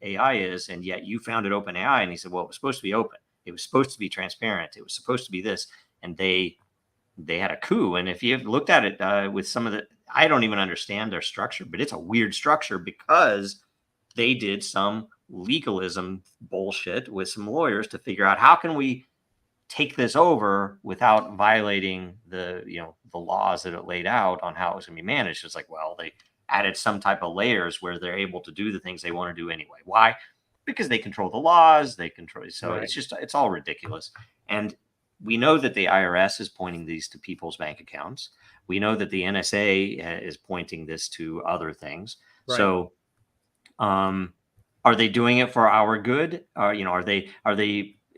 AI is, and yet you founded OpenAI, and he said, well, it was supposed to be open. It was supposed to be transparent. It was supposed to be this, and they had a coup. And if you've looked at it with some of I don't even understand their structure, but it's a weird structure because they did some legalism bullshit with some lawyers to figure out how can we take this over without violating the laws that it laid out on how it was going to be managed. It's like, well, they added some type of layers where they're able to do the things they want to do anyway. Why? Because they control the laws, they control. So right. It's all ridiculous. And we know that the IRS is pointing these to people's bank accounts. We know that the NSA is pointing this to other things. Right. So, are they doing it for our good?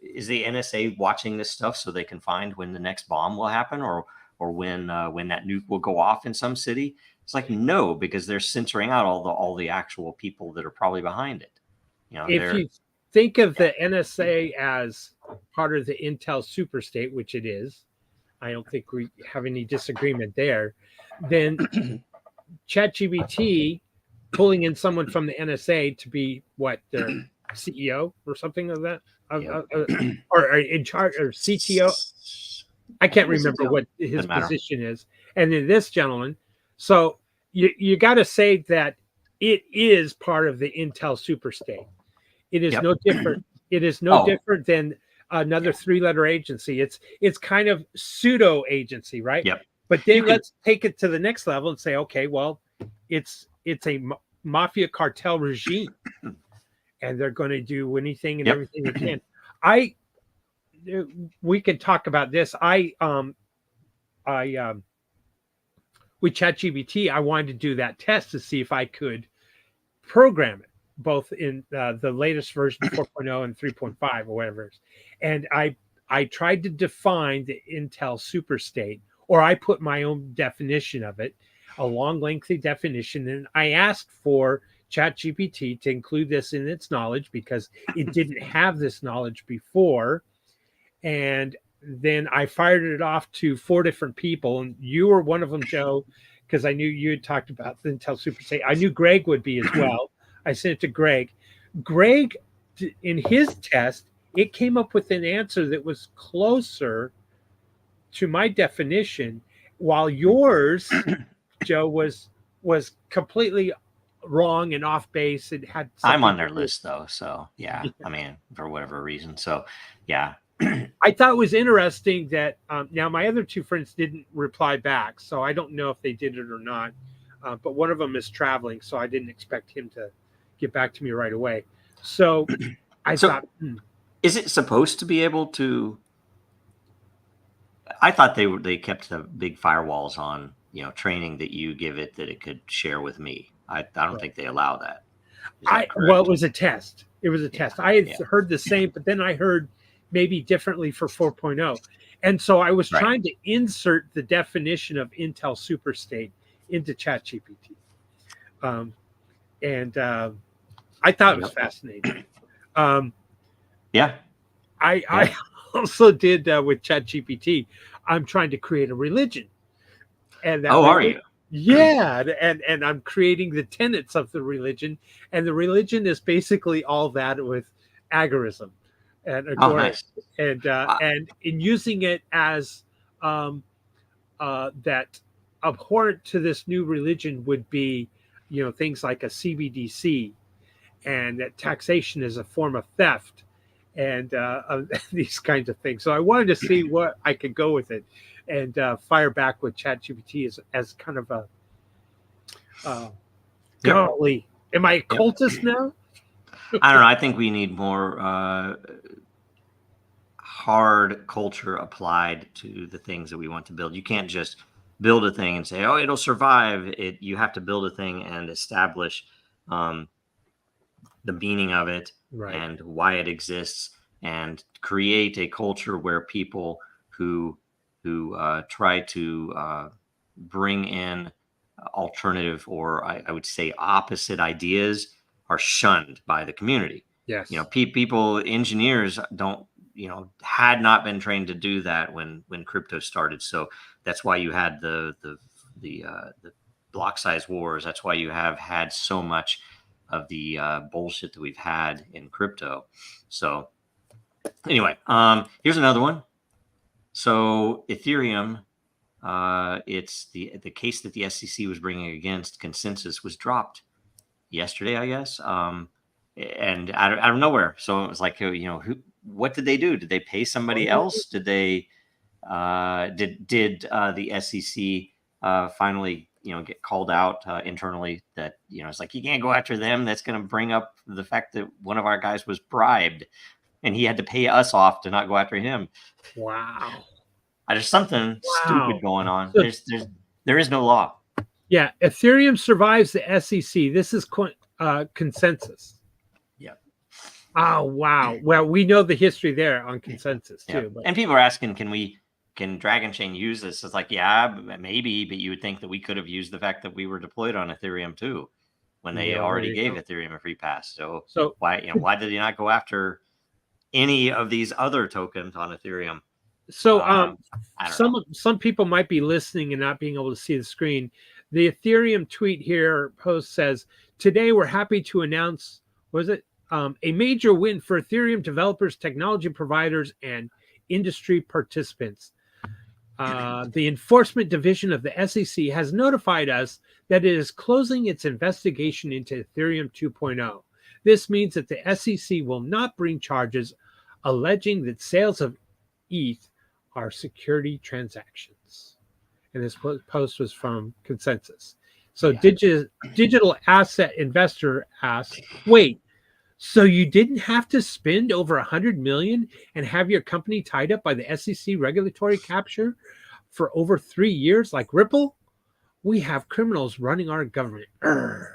Is the NSA watching this stuff so they can find when the next bomb will happen or when that nuke will go off in some city? It's like, no, because they're censoring out all the actual people that are probably behind it. If you think of the NSA as part of the Intel superstate, which it is, I don't think we have any disagreement there, then ChatGPT pulling in someone from the NSA to be the CEO or something of that, or in charge or CTO. I can't remember what his position is. And then this gentleman, so you got to say that it is part of the Intel superstate. It is no different. It is no different than another three-letter agency. It's kind of pseudo agency, right? Yep. But then let's take it to the next level and say, okay, well, it's a mafia cartel regime, and they're going to do anything and everything they can. We could talk about this. With ChatGPT, I wanted to do that test to see if I could program it, both in the latest version 4.0 and 3.5 or whatever. And I tried to define the Intel superstate, or I put my own definition of it, a long, lengthy definition. And I asked for ChatGPT to include this in its knowledge because it didn't have this knowledge before. And then I fired it off to 4 different people. And you were one of them, Joe, because I knew you had talked about the Intel superstate. I knew Greg would be as well. I sent it to Greg. Greg, in his test, it came up with an answer that was closer to my definition, while yours, Joe, was completely wrong and off base. It had. I'm on their list though, so yeah. I mean, for whatever reason, so yeah. I thought it was interesting that now my other 2 friends didn't reply back, so I don't know if they did it or not. But one of them is traveling, so I didn't expect him to get back to me right away. So I thought, is it supposed to be able to? I thought they kept the big firewalls on, training that you give it that it could share with me. I don't think they allow that. Well, it was a test. It was a test. I had heard the same, but then I heard maybe differently for 4.0. And so I was trying to insert the definition of Intel superstate into ChatGPT. And I thought it was fascinating. I also did with ChatGPT. I'm trying to create a religion. And are you? Yeah, and I'm creating the tenets of the religion, and the religion is basically all that with agorism. and Oh, nice. and in using it as that abhorrent to this new religion would be, things like a CBDC, and that taxation is a form of theft, and these kinds of things. So I wanted to see what I could go with it, and fire back with ChatGPT as kind of a golly, am I a cultist now? I don't know. I think we need more hard culture applied to the things that we want to build. You can't just build a thing and say, "Oh, it'll survive." You have to build a thing and establish the meaning of it, Right. and why it exists, and create a culture where people who try to bring in alternative, or I would say opposite ideas, are shunned by the community. Yes. People, engineers don't, had not been trained to do that when crypto started. So that's why you had the block size wars. That's why you have had so much of the bullshit that we've had in crypto. So anyway, here's another one. So Ethereum, it's the case that the SEC was bringing against Consensus was dropped yesterday, I guess, and out of nowhere. So it was like, what did they do? Did they pay somebody else? Did they did the SEC finally get called out internally that it's like, you can't go after them. That's going to bring up the fact that one of our guys was bribed and he had to pay us off to not go after him. Wow. There's something stupid going on. So, there is no law. Yeah, Ethereum survives the SEC. This is Consensus. Yeah. Oh wow. Well, we know the history there on Consensus too. But... And people are asking, can Dragon Chain use this? It's like, yeah, maybe, but you would think that we could have used the fact that we were deployed on Ethereum too, when they already gave Ethereum a free pass. So why did they not go after any of these other tokens on Ethereum? So some people might be listening and not being able to see the screen. The Ethereum tweet here post says, "Today we're happy to announce, a major win for Ethereum developers, technology providers, and industry participants. The enforcement division of the SEC has notified us that it is closing its investigation into Ethereum 2.0. This means that the SEC will not bring charges alleging that sales of ETH are security transactions." And this post was from Consensus. So digital asset investor asks, wait, so you didn't have to spend over $100 million and have your company tied up by the SEC regulatory capture for over 3 years like Ripple? We have criminals running our government. And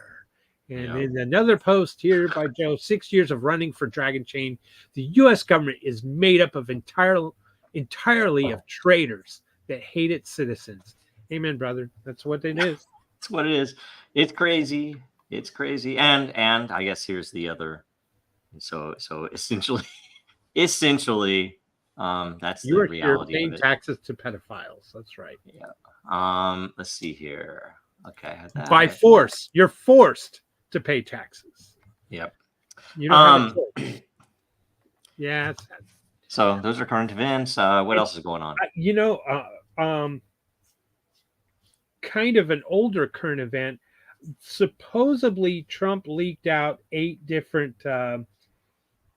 in another post here by Joe, 6 years of running for Dragon Chain, the U.S. government is made up of entirely of traitors that hate its citizens. Amen, brother. That's what it is. That's what it is. It's crazy. It's crazy. And I guess here's the other. So essentially, that's the reality. You're paying taxes to pedophiles. That's right. Yeah. Let's see here. Okay. By force, you're forced to pay taxes. Yep. You don't have a choice. Yeah. So those are current events. What else is going on? Kind of an older current event. Supposedly, Trump leaked out 8 different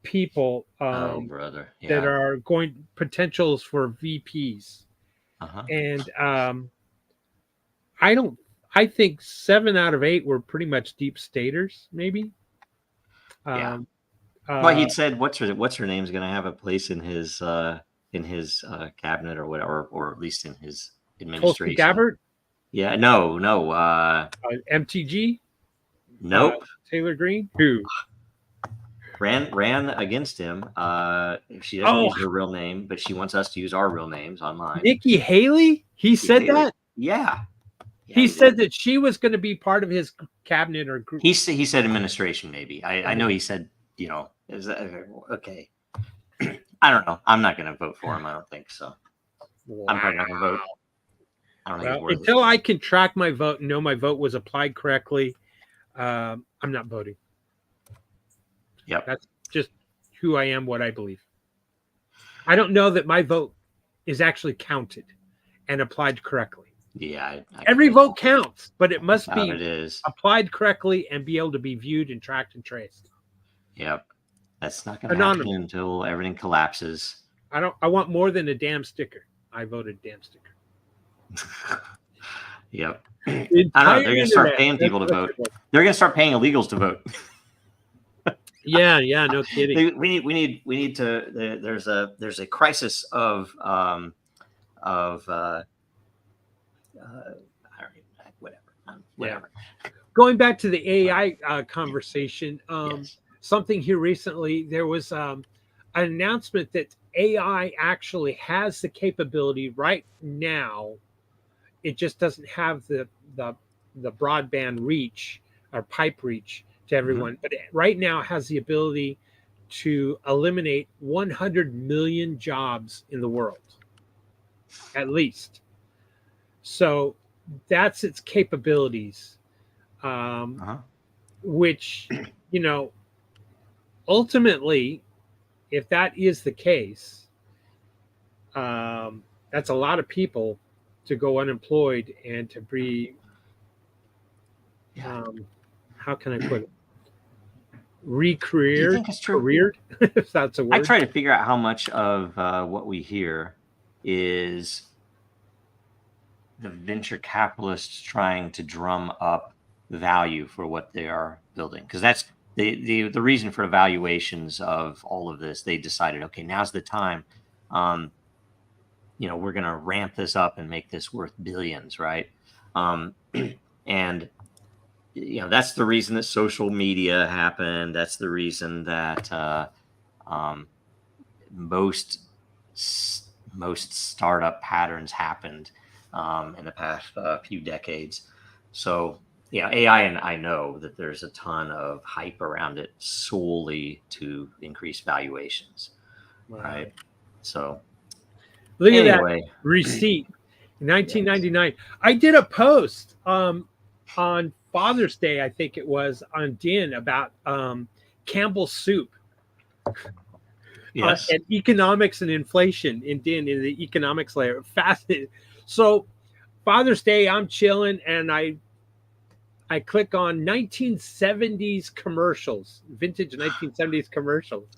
people that are going potentials for VPs. And I think 7 out of 8 were pretty much deep staters, maybe. Well, he said what's her name's going to have a place in his cabinet or whatever, or at least in his administration. Gabbard? Yeah, no. MTG? Nope. Taylor Green? Who? Ran against him. She doesn't use her real name, but she wants us to use our real names online. Nikki Haley? He said that? Yeah. He said that she was going to be part of his cabinet or group. He said administration, maybe. I know he said, is that okay? I don't know. I'm not going to vote for him. I don't think so. Wow. I'm probably not going to vote. I don't think it's until I can track my vote and know my vote was applied correctly, I'm not voting. Yep. That's just who I am, what I believe. I don't know that my vote is actually counted and applied correctly. Yeah, Every vote counts, but it must doubt be it is. applied correctly and be able to be viewed and tracked and traced. Yep, that's not going to happen Anonymous. until everything collapses. I want more than a damn sticker. I voted damn sticker. Yep. The I don't know. entire They're going to start internet, paying that's people to what vote. they vote. They're going to start paying illegals to vote. Yeah, no kidding. We need to. There's a crisis of whatever. Going back to the AI conversation, Yes. something here recently, there was an announcement that AI actually has the capability right now. It just doesn't have the broadband reach or pipe reach to everyone, but it right now has the ability to eliminate 100 million jobs in the world, at least. So that's its capabilities, which, ultimately, if that is the case, that's a lot of people to go unemployed and to be, how can I put it? Do you think it's true? Careered, if that's a word. I try to figure out how much of what we hear is the venture capitalists trying to drum up value for what they are building, because that's the reason for evaluations of all of this. They decided, okay, now's the time. We're going to ramp this up and make this worth billions, right? And that's the reason that social media happened. That's the reason that most startup patterns happened in the past few decades. So AI, and I know that there's a ton of hype around it solely to increase valuations, right? So look at anyway. that receipt, 1999. I did a post on Father's Day, I think it was, on Den about Campbell's soup. Yes. And economics and inflation in Den, in the economics layer. Fascinating. So Father's Day, I'm chilling and I click on 1970s commercials, vintage 1970s commercials.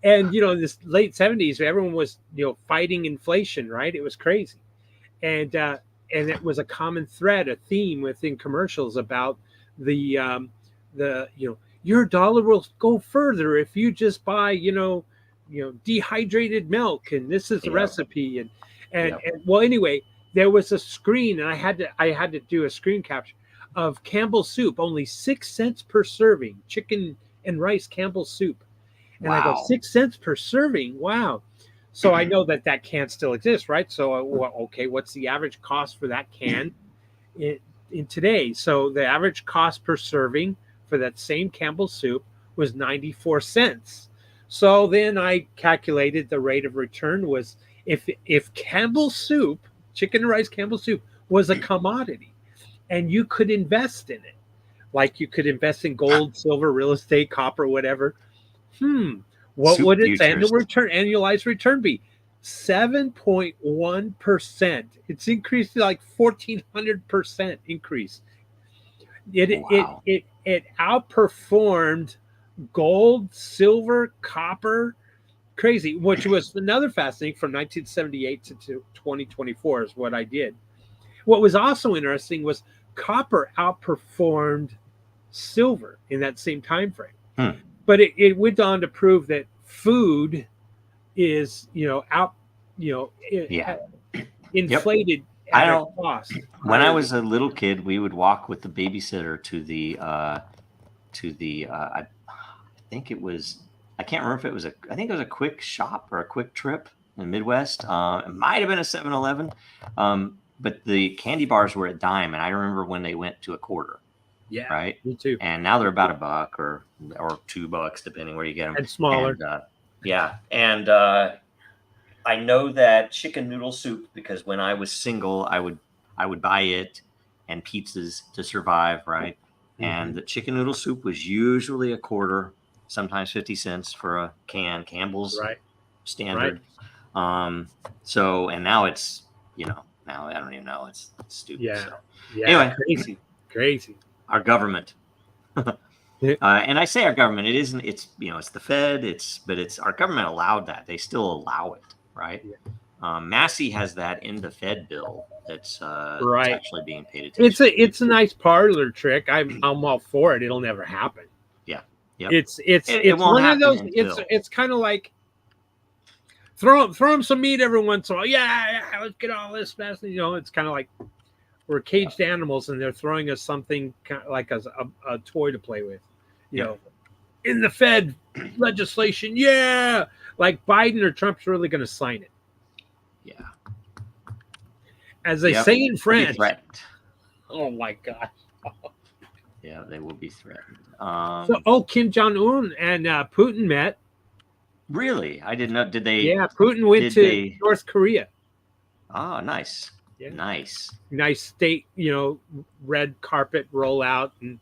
And, in this late 70s, everyone was, fighting inflation, right? It was crazy. And it was a common thread, a theme within commercials about the your dollar will go further if you just buy, dehydrated milk, and this is the recipe. And well, anyway, there was a screen, and I had to do a screen capture of Campbell's soup, only 6 cents per serving, chicken and rice Campbell's soup. And I go, 6 cents per serving. Wow. So I know that can still exist, right? So, okay, what's the average cost for that can in today? So the average cost per serving for that same Campbell's soup was 94 cents. So then I calculated the rate of return was if Campbell's soup, chicken and rice Campbell's soup, was a commodity and you could invest in it, like you could invest in gold, silver, real estate, copper, whatever. What Soup would its futures. annualized return be? 7.1%. It's increased to like 1,400% increase. It outperformed gold, silver, copper. Crazy. Which was another fascinating, from 1978 to 2024 is what I did. What was also interesting was copper outperformed silver in that same time frame. But it went on to prove that food is, inflated at a cost. When I was a little kid, we would walk with the babysitter to the I think it was, I can't remember if it was I think it was a quick shop or a quick trip in the Midwest. It might have been a 7-Eleven, but the candy bars were a dime, and I remember when they went to a quarter. Yeah, right. Me too. And now they're about $1 or $2, depending where you get them. And smaller. And I know that chicken noodle soup, because when I was single, I would buy it and pizzas to survive, right? And the chicken noodle soup was usually a quarter, sometimes 50 cents for a can. Campbell's standard. So, and now it's, now I don't even know. It's stupid. Yeah. So Yeah. anyway, Crazy. our government. Yeah. And I say our government, it isn't, it's, it's the Fed, but it's our government allowed that. They still allow it, right? Yeah. Massey has that in the Fed bill that's Right. actually being paid attention. It's a nice parlor trick. I'm all for it. It'll never happen. Yeah. Yep. It's It won't one of happen those. until... It's kind of like throw them some meat every once in a while. Yeah, let's get all this mess. It's kind of like we're caged animals, and they're throwing us something kind of like a toy to play with. In the Fed legislation, yeah, like Biden or Trump's really going to sign it. Yeah. As they say in French. Threatened. Oh my gosh. Yeah, they will be threatened. Kim Jong-un and Putin met. Really? I didn't know. Did they? Yeah, Putin went to North Korea. Oh, nice. Yeah. Nice state, red carpet rollout, and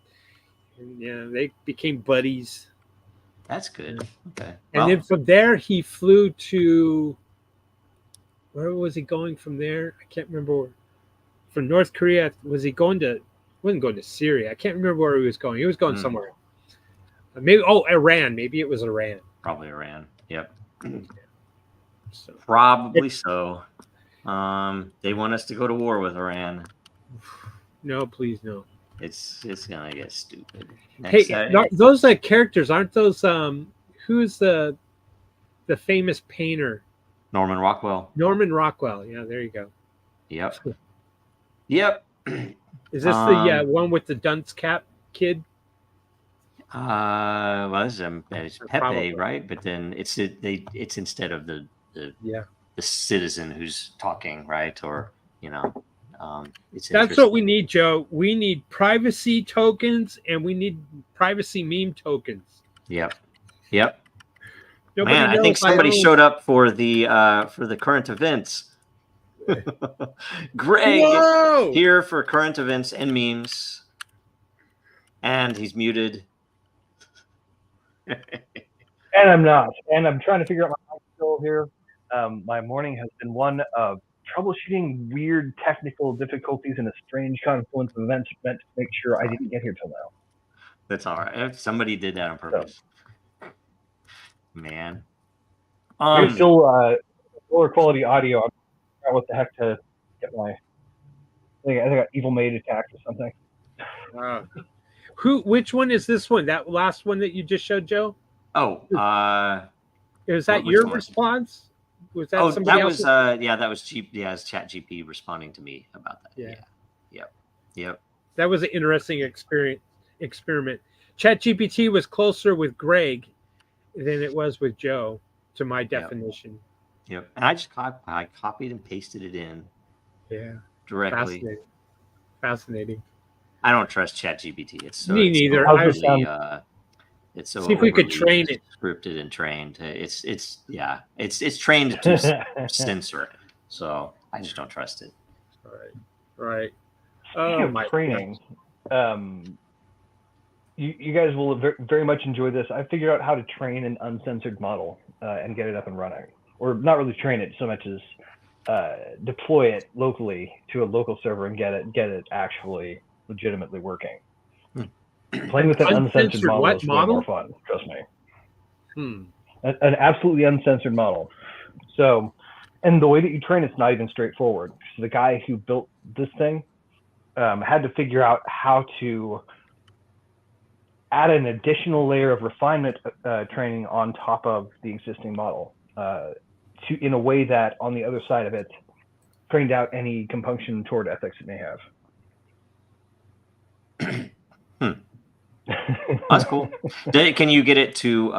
they became buddies. That's good. Okay. And then from there, he flew to, where was he going from there? I can't remember. From North Korea, wasn't going to Syria. I can't remember where he was going. He was going somewhere. Maybe, Iran. Maybe it was Iran. Probably Iran. Yep. So, probably so. They want us to go to war with Iran. No, please no. It's gonna get stupid. Those characters, aren't those? Who's the famous painter? Norman Rockwell. Yeah, there you go. Yep. Yep. Is this the one with the dunce cap kid? Well, it's Pepe, right? But then it's instead of the citizen who's talking, right? Or that's what we need, Joe. We need privacy tokens, and we need privacy meme tokens. Yep. Nobody Man, I think somebody showed up for the current events. Greg here for current events and memes, and he's muted. And I'm not. And I'm trying to figure out my mic still here. My morning has been one of troubleshooting weird technical difficulties and a strange confluence of events meant to make sure I didn't get here till now. That's all right. If somebody did that on purpose. So. Man. There's still lower quality audio. I'm figuring out what the heck to get my... I think I got evil maid attacked or something. Which one is this one? That last one that you just showed, Joe? Oh, is that your response? Was that somebody else? That was it's ChatGPT responding to me about that. Yep. That was an interesting experiment. ChatGPT was closer with Greg than it was with Joe, to my definition. Yep. And I copied and pasted it in. Yeah. Directly. Fascinating. I don't trust ChatGPT. Me neither. It's so see if we could train it. Scripted and trained. It's trained to censor it. So I just don't trust it. Right. Speaking of training, you guys will very much enjoy this. I figured out how to train an uncensored model and get it up and running, or not really train it so much as deploy it locally to a local server and get it actually legitimately working. Playing with an uncensored model is way more fun. Trust me. An absolutely uncensored model. So, and the way that you train it's not even straightforward. So the guy who built this thing had to figure out how to add an additional layer of refinement training on top of the existing model in a way that on the other side of it trained out any compunction toward ethics it may have. That's cool. Can you get it to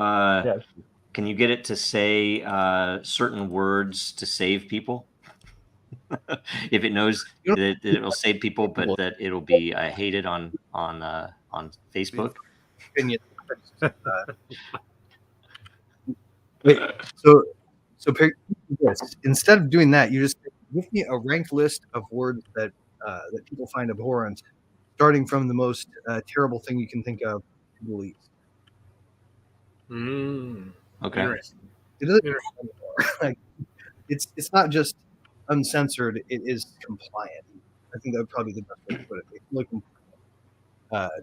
yes. Can you get it to say certain words to save people? If it knows that it will save people, but that it'll be hated on Facebook. Wait, so this. Instead of doing that, you just give me a ranked list of words that people find abhorrent, starting from the most terrible thing you can think of to the least. Okay. It doesn't it's not just uncensored; it is compliant. I think that would probably be the best way to put it. It's really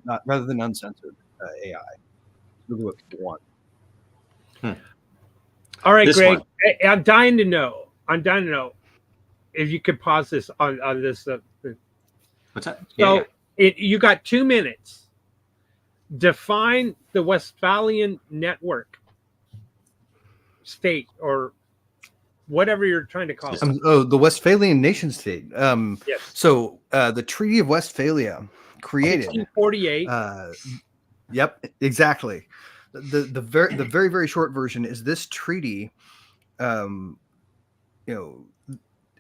not rather than uncensored AI. It's really what people want. All right, This Greg. one. I'm dying to know. If you could pause this on this. What's that? So you got 2 minutes. Define the Westphalian network state or whatever you're trying to call it. The Westphalian Nation State. Yes. So the Treaty of Westphalia created 1948. Yep, exactly. The very very short version is this treaty,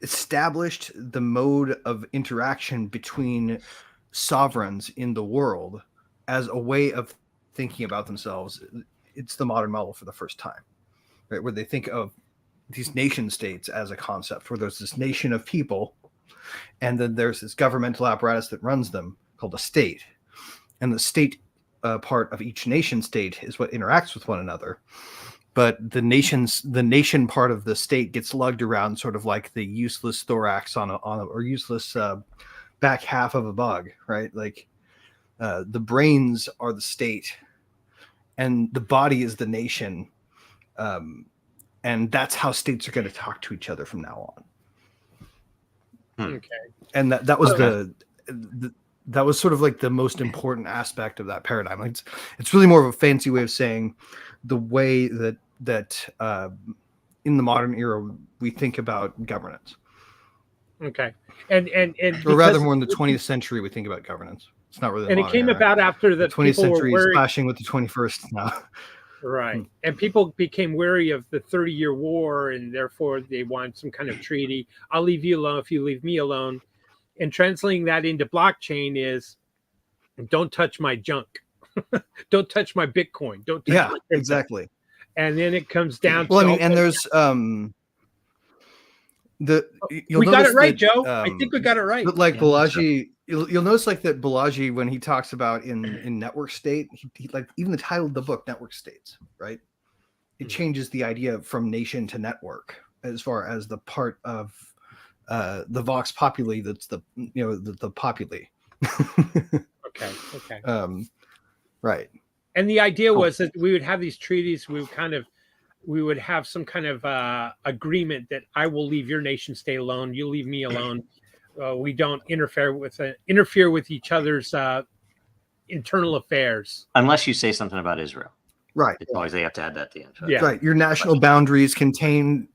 established the mode of interaction between sovereigns in the world as a way of thinking about themselves. It's the modern model for the first time, right? Where they think of these nation states as a concept, where there's this nation of people, and then there's this governmental apparatus that runs them called a state, and the state part of each nation state is what interacts with one another. But the nation part of the state gets lugged around sort of like the useless thorax or useless back half of a bug, right? Like the brains are the state, and the body is the nation, and that's how states are going to talk to each other from now on. Okay. And that was that was sort of like the most important aspect of that paradigm. Like it's really more of a fancy way of saying the way that in the modern era we think about governance. Okay. And or rather more in the 20th century we think about governance. It's not really. And it came about after the 20th century is clashing with the 21st now. Right. And people became wary of the 30-year war, and therefore they want some kind of treaty. I'll leave you alone if you leave me alone. And translating that into blockchain is don't touch my junk. Don't touch my Bitcoin. Don't touch my crypto. Exactly. And then it comes down to and there's we got it right, Joe. I think we got it right. But like Balaji, you'll notice like that Balaji, when he talks about in network state, he like even the title of the book, Network States, right? It changes the idea from nation to network as far as the part of the Vox Populi that's the populi. Okay. Right. And the idea was that we would have these treaties. We would have some kind of agreement that I will leave your nation state alone. You leave me alone. We don't interfere with each other's internal affairs. Unless you say something about Israel. Right. It's always they have to add that at the end. Yeah. Right. Your national boundaries contain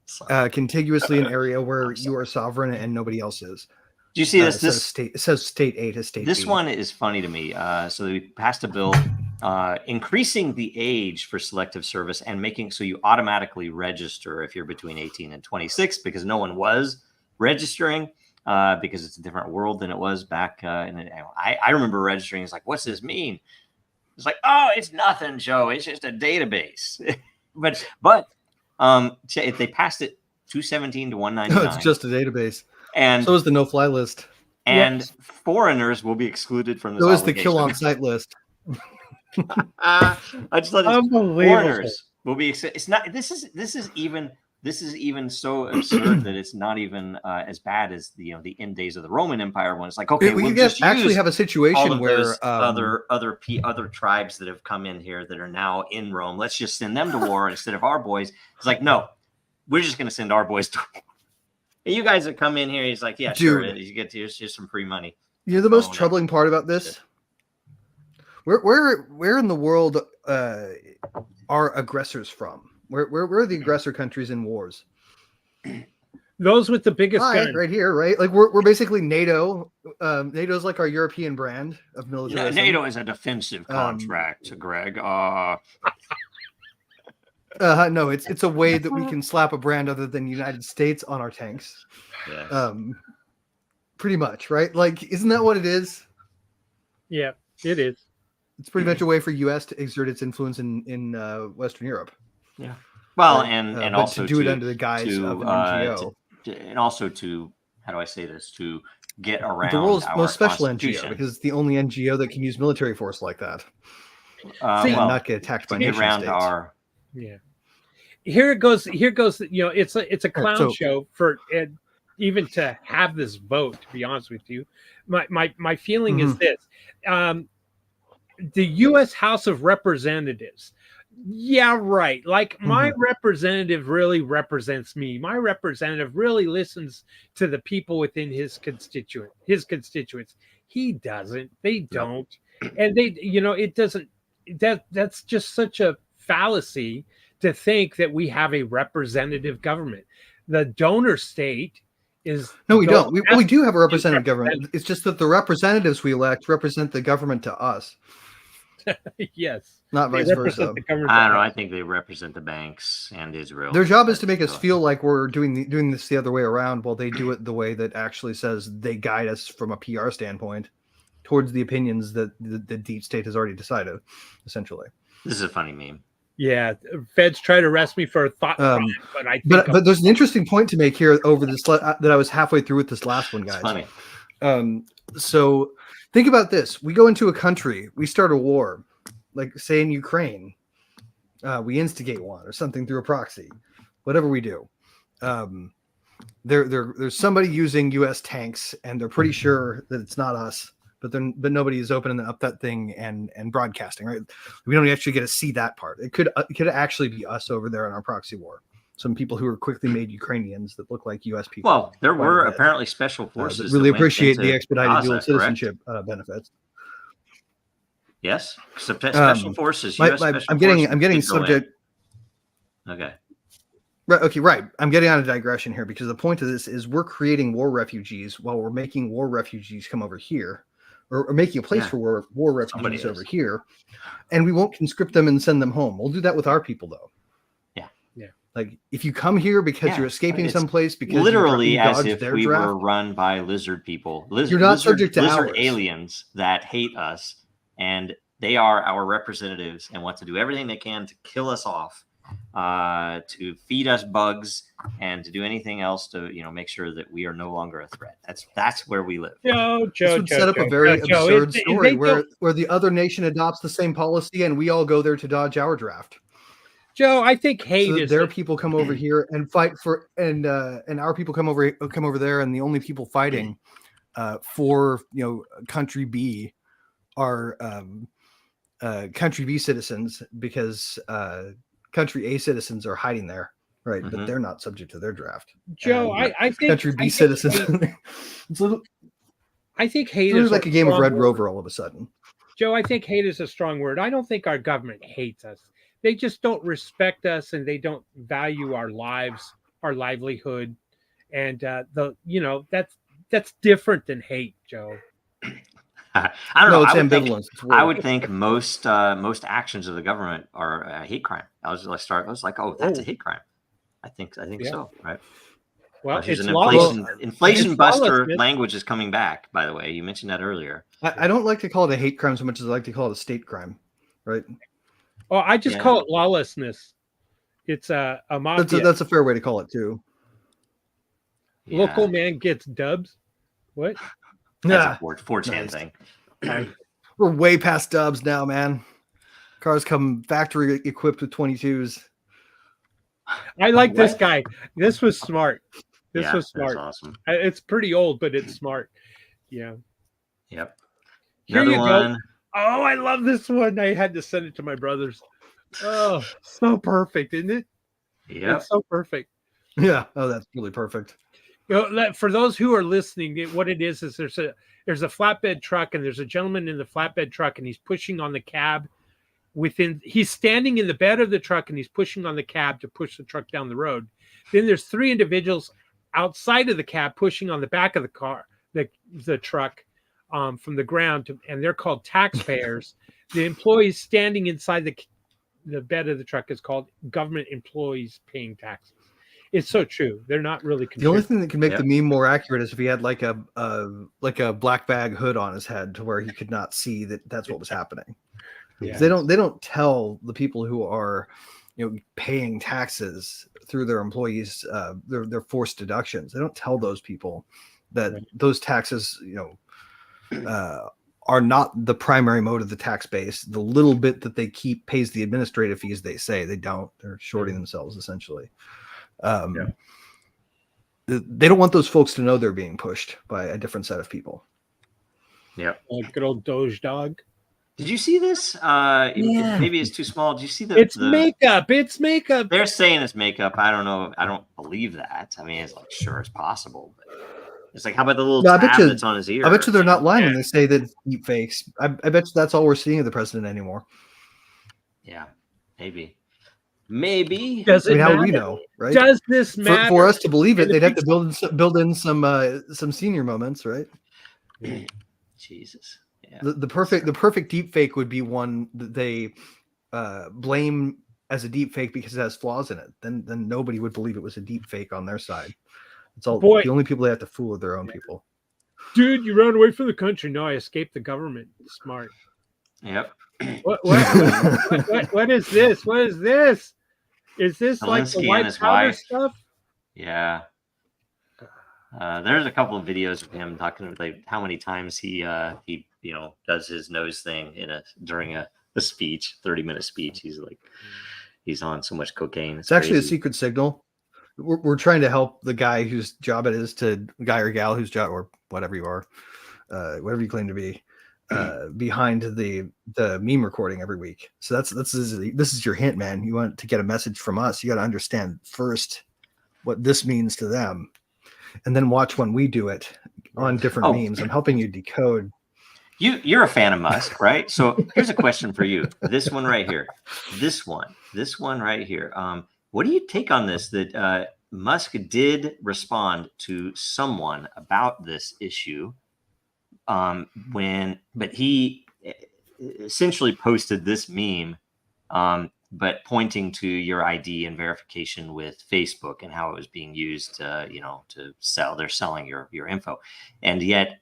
contiguously an area where you are sovereign and nobody else is. Do you see this? It says state A to state B. This one is funny to me. So we passed a bill increasing the age for selective service and making so you automatically register if you're between 18 and 26, because no one was registering because it's a different world than it was back. I remember registering. It's like, what's this mean? It's like, oh, it's nothing, Joe. It's just a database. but if they passed it 217 to 199. No, it's just a database. And so is the no-fly list. And foreigners will be excluded from this. So is the kill on site list. I just thought foreigners will be. It's not. This is even so absurd that it's not even as bad as the end days of the Roman Empire when it's like, okay, we actually have a situation where other tribes that have come in here that are now in Rome. Let's just send them to war instead of our boys. It's like, no, we're just going to send our boys to war. You guys that come in here, he's like, yeah, sure. You get here's some free money. The most troubling part about this. Where in the world are aggressors from? Where are the aggressor countries in wars? Those with the biggest gun. Right here, right? Like we're basically NATO. NATO's like our European brand of military. NATO is a defensive contract, Greg. No, it's a way that we can slap a brand other than United States on our tanks. Yeah. Pretty much, right? Like, isn't that what it is? Yeah, it is. It's pretty much a way for U.S. to exert its influence in Western Europe. Yeah. Well, and also to do it under the guise of an NGO, and also to, how do I say this, to get around the world's most special NGO, because it's the only NGO that can use military force like that, and not get attacked by nation states. Yeah. here it goes. Here goes. It's a clown so- show for even to have this vote. To be honest with you, my feeling is this: the U.S. House of Representatives. Yeah, right. Like my representative really represents me. My representative really listens to the people within his constituents. He doesn't. They don't. And it doesn't. That's just such a fallacy to think that we have a representative government. The donor state is No, we don't. We do have a representative government. It's just that the representatives we elect represent the government to us, yes, not they vice represent versa. the government. I don't know. I think they represent the banks and Israel. Their job is to make us feel like we're doing this the other way around, while they do it the way that actually says they guide us from a PR standpoint towards the opinions that the deep state has already decided, essentially. This is a funny meme. Yeah, feds try to arrest me for a thought crime, but I think But there's an interesting point to make here over this that I was halfway through with this last one, It's guys. funny. So think about this: we go into a country, we start a war, like say in Ukraine, we instigate one or something through a proxy, whatever we do. There's somebody using U.S. tanks, and they're pretty sure that it's not us. But nobody is opening up that thing and broadcasting, right? We don't actually get to see that part. It could actually be us over there in our proxy war. Some people who are quickly made Ukrainians that look like U.S. people. Well, there were apparently special forces. Really that went appreciate into the expedited Gaza, dual correct? citizenship benefits. Yes, special forces. I'm US special getting forces did go in. subject. Okay. Right. Okay. Right. I'm getting on a digression here because the point of this is we're creating war refugees while we're making war refugees come over here, or making a place for war refugees over here, and we won't conscript them and send them home. We'll do that with our people, though. Yeah. Like if you come here because you're escaping someplace because literally you as if their we draft, were run by lizard people. You're not subject to lizard ours. aliens that hate us, and they are our representatives and want to do everything they can to kill us off, to feed us bugs, and to do anything else to make sure that we are no longer a threat. That's where we live. This would set up a very absurd story where the other nation adopts the same policy and we all go there to dodge our draft. Joe, I think hate so is their people come over here and fight for, and our people come over there, and the only people fighting for country B are country B citizens, because country A citizens are hiding there, right? But they're not subject to their draft. Joe, I think country B citizens. I think hate is like a game of Red Rover all of a sudden. Joe, I think hate is a strong word. I don't think our government hates us. They just don't respect us, and they don't value our lives, our livelihood, and that's different than hate, Joe. I don't know. It's ambivalence. I would think most actions of the government are a hate crime. I was like, oh, that's a hate crime. I think so, right? Well, there's it's an inflation buster language is coming back. By the way, you mentioned that earlier. I don't like to call it a hate crime so much as I like to call it a state crime, right? Oh, I just call it lawlessness. It's a mafia. That's a fair way to call it too. Local man gets dubs. What? That's a 4chan thing. We're way past dubs now, man. Cars come factory equipped with 22s. I like this guy. This was smart. This was smart. That's awesome. It's pretty old, but it's smart. Yeah. Yep. Here you go. Oh, I love this one. I had to send it to my brothers. Oh, so perfect, isn't it? Yeah. It's so perfect. Yeah. Oh, that's really perfect. For those who are listening, what it is there's a flatbed truck, and there's a gentleman in the flatbed truck, and he's pushing on the cab. He's standing in the bed of the truck, and he's pushing on the cab to push the truck down the road. Then there's 3 individuals outside of the cab pushing on the back of the car, the truck, from the ground, and they're called taxpayers. The employees standing inside the bed of the truck is called government employees paying taxes. It's so true. They're not really. The only thing that can make the meme more accurate is if he had like a black bag hood on his head to where he could not see that's what was happening. Yeah. They don't tell the people who are paying taxes through their employees their forced deductions. They don't tell those people that those taxes are not the primary mode of the tax base. The little bit that they keep pays the administrative fees. They say they don't. They're shorting themselves essentially. They don't want those folks to know they're being pushed by a different set of people. Yeah. Good old Doge dog. Did you see this? Maybe it's too small. Did you see the? It's makeup. It's makeup. They're saying it's makeup. I don't know. I don't believe that. I mean, it's like sure it's possible, but it's like how about the little tab that's on his ear? I bet you they're not lying when they say that deep fakes. I bet you that's all we're seeing of the president anymore. Yeah, maybe. Maybe. Does it how matter? would we know, right? Does this matter? For us to believe it, they'd have to build in some senior moments, right? Jesus. Yeah. The perfect deep fake would be one that they blame as a deep fake because it has flaws in it. Then nobody would believe it was a deep fake on their side. It's all the only people they have to fool are their own people. Dude, you ran away from the country. No, I escaped the government. Smart. Yep. What is this? What is this? Is this like the Zelensky and white his powder wife. stuff? Yeah. There's a couple of videos of him talking about like how many times he does his nose thing during a speech, 30-minute speech. He's on so much cocaine. It's actually a secret signal. We're trying to help the guy whose job it is guy or gal whose job or whatever you are, whatever you claim to be, behind the meme recording every week. So this is your hint, man. You want to get a message from us, you got to understand first what this means to them, and then watch when we do it on different memes. I'm helping you decode. You're a fan of Musk, right? So here's a question for you. This one right here. This one right here. What do you take on this that Musk did respond to someone about this issue but he essentially posted this meme, but pointing to your ID and verification with Facebook and how it was being used, to sell. They're selling your info, and yet,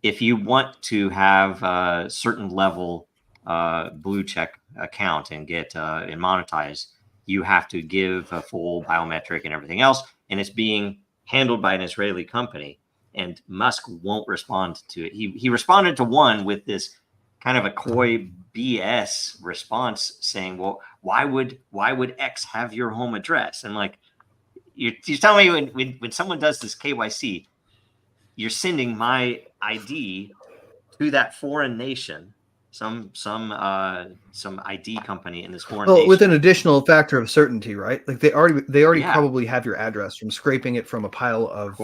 if you want to have a certain level blue check account and get and monetize, you have to give a full biometric and everything else, and it's being handled by an Israeli company. And Musk won't respond to it. He responded to one with this kind of a coy BS response saying, well, why would X have your home address? And like, you're telling me when someone does this KYC, you're sending my ID to that foreign nation, some ID company in this foreign nation. With an additional factor of certainty, right? Like they already probably have your address from scraping it from a pile of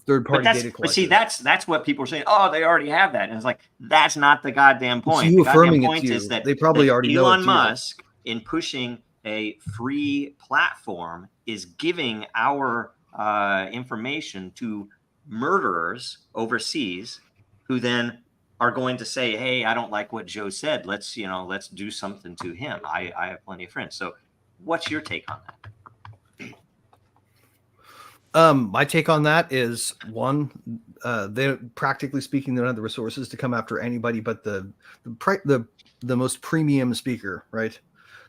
third-party data collectors. But see, that's what people are saying. Oh, they already have that, and it's like that's not the goddamn point. So the goddamn point is that they probably already know Elon Musk, in pushing a free platform, is giving our information to murderers overseas, who then are going to say, "Hey, I don't like what Joe said. Let's do something to him." I have plenty of friends. So, what's your take on that? My take on that is one, they're practically speaking, they don't have the resources to come after anybody but the most premium speaker, right?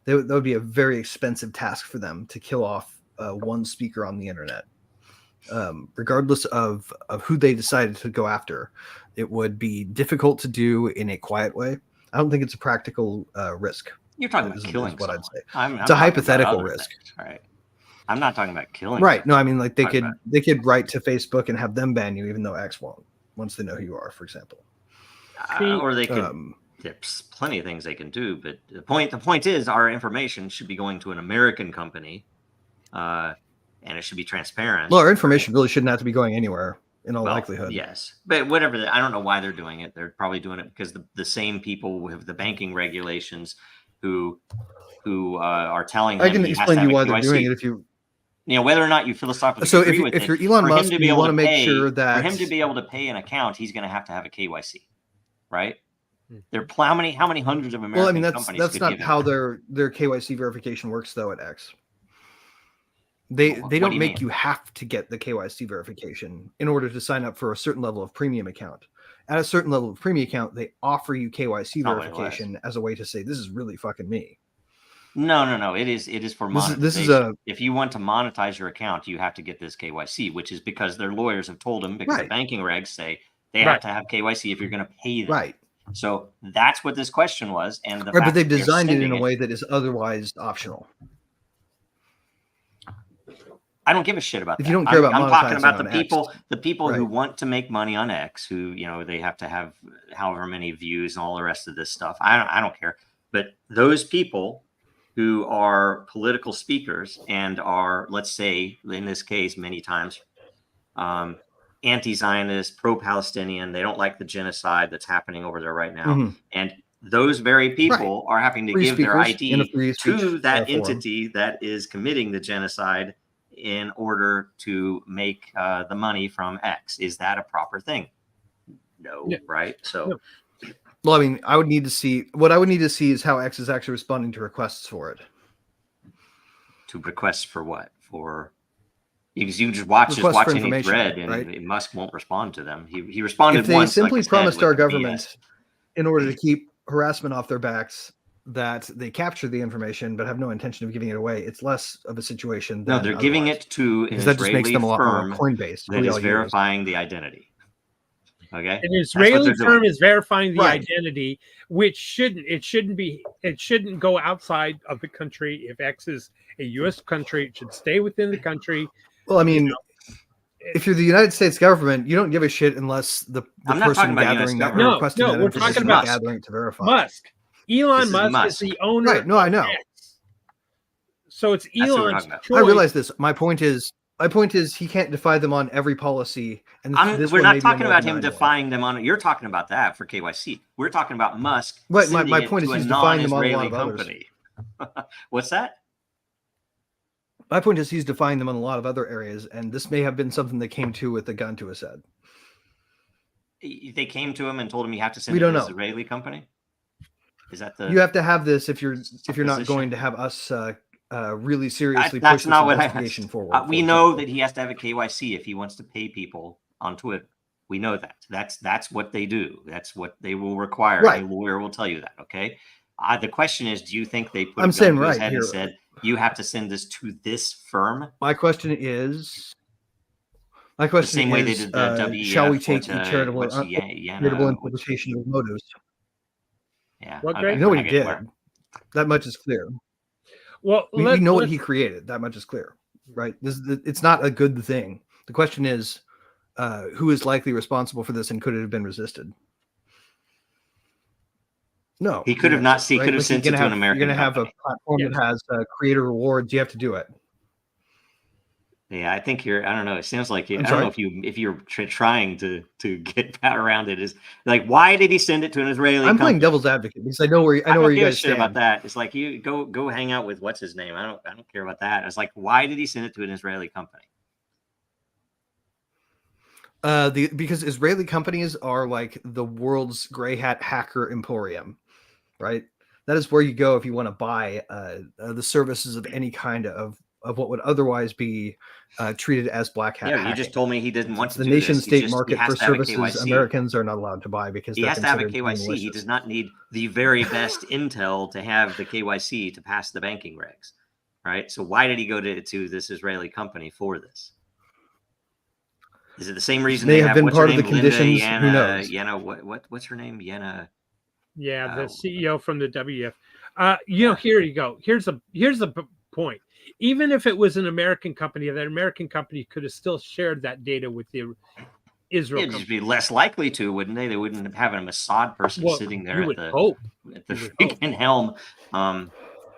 That would be a very expensive task for them to kill off one speaker on the internet. Regardless of who they decided to go after, it would be difficult to do in a quiet way. I don't think it's a practical risk. You're talking about killing what someone. I'd say. It's a hypothetical risk. Things, right? I'm not talking about killing. Right. No, I mean, like they could write to Facebook and have them ban you, even though X won't, once they know who you are, for example. Or they could. There's plenty of things they can do, but the point is, our information should be going to an American company, and it should be transparent. Well, our information really shouldn't have to be going anywhere, in all likelihood. Yes, but whatever. I don't know why they're doing it. They're probably doing it because the same people with the banking regulations who are telling them. I can explain to you why they're doing it if you. Whether or not you philosophically so agree with if you're Elon Musk, you want to make sure that for him to be able to pay an account, he's going to have a KYC, right? There are how many hundreds of American companies. That's not how their KYC verification works, though. At X, they don't make you have to get the KYC verification in order to sign up for a certain level of premium account. At a certain level of premium account, they offer you KYC verification as a way to say this is really fucking me. No. It is for monetization. This is if you want to monetize your account, you have to get this KYC, which is because their lawyers have told them, because the banking regs say They have to have KYC if you're going to pay them. Right. So that's what this question was. And the Right, fact but they've that they're designed it in sending a way that is otherwise optional. I don't give a shit about If that. you don't care about I'm talking monetizing about on the people who Right. want to make money on X, who, you know, they have to have however many views and all the rest of this stuff. I don't care. But those people who are political speakers and are, let's say, in this case, many times, anti-Zionist, pro-Palestinian, they don't like the genocide that's happening over there right now. Mhm. And those very people are having to Free give their speakers in a ID free speech to that forum. entity that is committing the genocide in order to make the money from X. Is that a proper thing? No, Yeah. right? So, No. Well, I mean, I would need to see is how X is actually responding to requests for it. to requests for what? For you just watch Requests for any information, thread, and right? Musk won't respond to them. He responded If they once. simply like I said, promised with our the government, BS. in order to keep harassment off their backs, that they capture the information but have no intention of giving it away, it's less of a situation than No, they're giving otherwise. it to an Because that just makes Israeli them a lot more firm Coinbase that we is all use. verifying the identity. Okay, An Israeli they're firm doing. is verifying the Right. identity, which shouldn't go outside of the country. If X is a U.S. country, it should stay within the country. Well, I mean, if you're the United States government, you don't give a shit unless the I'm not talking person about US gathering that government. or requesting that we're information talking is about gathering it to verify. Musk. This Elon is Musk is Musk. the owner. Right. No, I know. of X. So it's That's what we're Elon's talking about. choice. I realize this. My point is he can't defy them on every policy. And this We're one not may be a talking more about him benign one. defying them on. You're talking about that for KYC. We're talking about Musk. Right, Sending my it point is to a he's defying them on a lot non-Israeli of others. company. What's that? My point is he's defying them in a lot of other areas, and this may have been something that came to with a gun to his head. They came to him and told him you have to send We it to don't an know. Israeli company. Is that the? You have to have this if you're not supposition? going to have us really seriously push That's this not what investigation forward. we for know example. that he has to have a KYC if he wants to pay people on Twitter. We know that. That's what they do. That's what they will require. Right. A lawyer will tell you that. Okay. The question is, do you think they put I'm a gun saying to his right head here. and said you have to send this to this firm? My question is, The same way they did the WEF. shall we take a what's charitable interpretation of motives? Yeah. What, okay, Greg? You know what I he get did. where- That much is clear. Well, We know what he created. That much is clear, right? It's not a good thing. The question is, who is likely responsible for this, and could it have been resisted? No, He could have not. He right? could have Like, sent you're it gonna to an have- American You're going to have a company. platform Yes. that has creator rewards. You have to do it. Yeah, I think you're. I don't know. It sounds like I I'm don't sorry? know if you're trying to get around it. Is like, why did he send it to an Israeli? I'm playing company? devil's advocate because I know where I don't you give a guys shit stand. about that. It's like you go hang out with what's his name. I don't care about that. It's like, why did he send it to an Israeli company? Because Israeli companies are like the world's gray hat hacker emporium, right? That is where you go if you want to buy the services of any kind of what would otherwise be treated as black hat. Yeah, hacking. you just told me he didn't want It's to the do nation this. He state market has for to have a services KYC. Americans are not allowed to buy because He they're has to have a considered KYC. He malicious. does not need the very best intel to have the KYC to pass the banking regs, right? So why did he go to this Israeli company for this? Is it the same reason May they have have been what's part her of the name? Linda conditions, who Yana, knows? Yana, what's her name? Yana. Yeah, the Oh. CEO from the WF. Here you go. Here's the point. Even if it was an American company, that American company could have still shared that data with the Israel It'd just company. be less likely to, wouldn't they? They wouldn't have a Mossad person Well, sitting there you at would the hope. at the You would hope. freaking helm.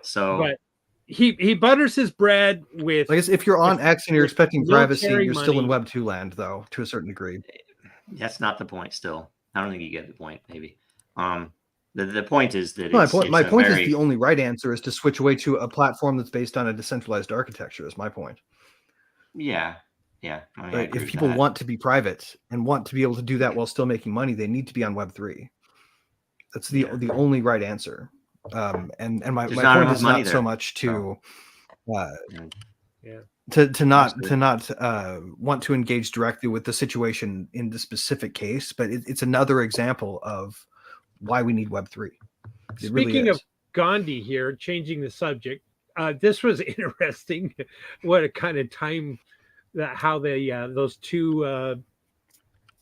So But he butters his bread with. I guess if you're on X and you're with expecting privacy, military you're still in money. Web 2 land, though, to a certain degree. that's not the point. Still, I don't think you get the point. Maybe. The point is that No, it's my a point very, is the only right answer is to switch away to a platform that's based on a decentralized architecture. Is my point. yeah. I mean, I Right? agree If with people that. want to be private and want to be able to do that while still making money, they need to be on Web 3. That's the only right answer. And my There's not point enough is money not there, so much to Yeah. to not Absolutely. want to engage directly with the situation in the specific case, but it's another example of why we need Web 3. It really Speaking is. of Gandhi here, changing the subject, this was interesting. What a kind of time that how they those two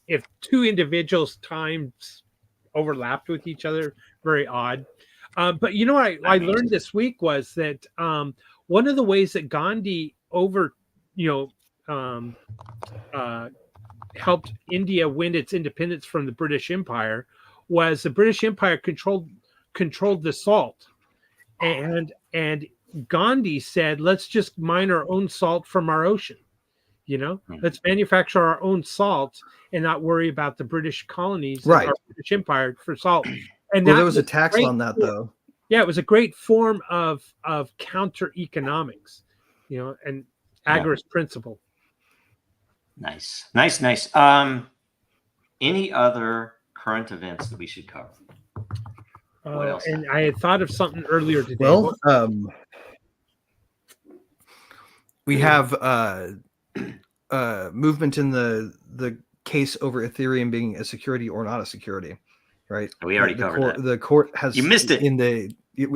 if two individuals' times overlapped with each other, very odd. But you know what I learned this week was that one of the ways that Gandhi helped India win its independence from the British Empire was the British Empire controlled the salt, and Gandhi said, let's just mine our own salt from our ocean. Let's manufacture our own salt and not worry about the British colonies, Right? Our British Empire for salt. And well, there was a tax on that, though. Yeah, it was a great form of counter economics, and Agorist principle. Nice. Any other current events that we should cover? What else? And I had thought of something earlier today. Well, we have movement in the case over Ethereum being a security or not a security, right? We already covered that. The court has. You missed it.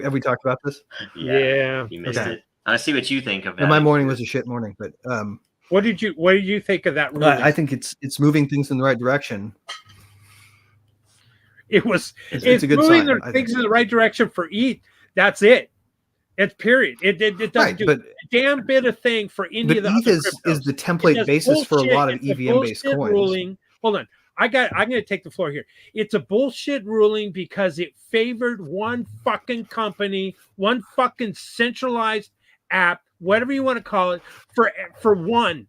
Have we talked about this? Yeah, you missed it. I see what you think of that. And my morning was a shit morning, but what did you think of that ruling? I think it's moving things in the right direction. It's a good moving sign, things in the right direction for ETH. That's it. It's period. It doesn't do a damn bit of thing for any of the ETH is the template basis for a lot of EVM based coins. Ruling. Hold on. I'm going to take the floor here. It's a bullshit ruling because it favored one fucking company, one fucking centralized app, whatever you want to call it, for one.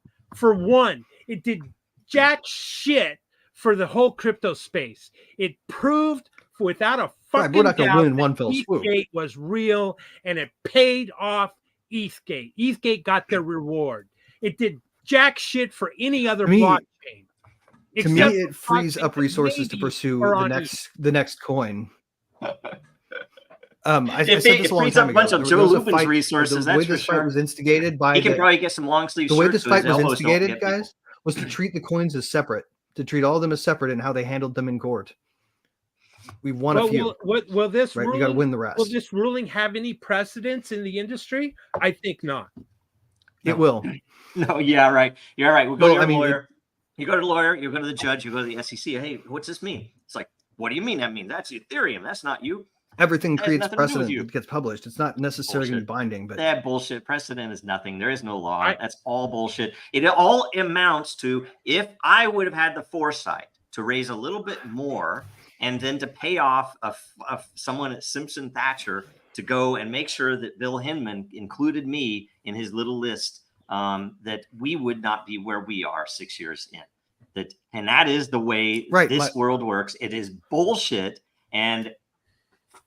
It did jack shit for the whole crypto space. It proved without a fucking we're not going to win in one fell swoop. ETHgate was real, and it paid off ETHgate. ETHgate got their reward. It did jack shit for any other blockchain. To me, it frees up resources to pursue the next coin. I said this a long time ago. A bunch of Joe Lubin's resources. The way this fight was instigated by he can probably get some long sleeve. The way this fight was instigated, guys, was to treat the coins as separate, to treat all of them as separate, and how they handled them in court. We won a few. Will this right? ruling, we got to win the rest. Will this ruling have any precedence in the industry? I think not. It will. No, yeah, right. You're right. We'll go to your lawyer. You go to the lawyer, you go to the judge, you go to the SEC. Hey, what's this mean? It's like, what do you mean? That means that's Ethereum. That's not you. Everything creates precedent that gets published. It's not necessarily going to be binding, but that bullshit. Precedent is nothing. There is no law. That's all bullshit. It all amounts to, if I would have had the foresight to raise a little bit more and then to pay off someone at Simpson Thatcher to go and make sure that Bill Hinman included me in his little list, that we would not be where we are 6 years in. And that is the way this world works. It is bullshit, and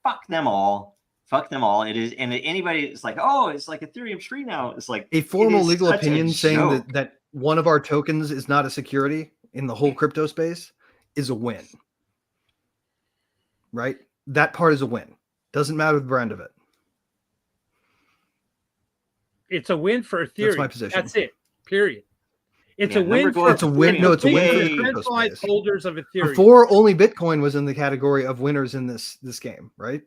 fuck them all. It is, and anybody is like, oh, it's like Ethereum's free now. It's like a formal legal opinion saying that one of our tokens is not a security in the whole crypto space is a win. Right? That part is a win. Doesn't matter the brand of it. It's a win for Ethereum. That's my position. That's it. Period. It's a win for it's a win. No, it's a win for the crypto space. Holders of Ethereum. Before, only Bitcoin was in the category of winners in this game, right?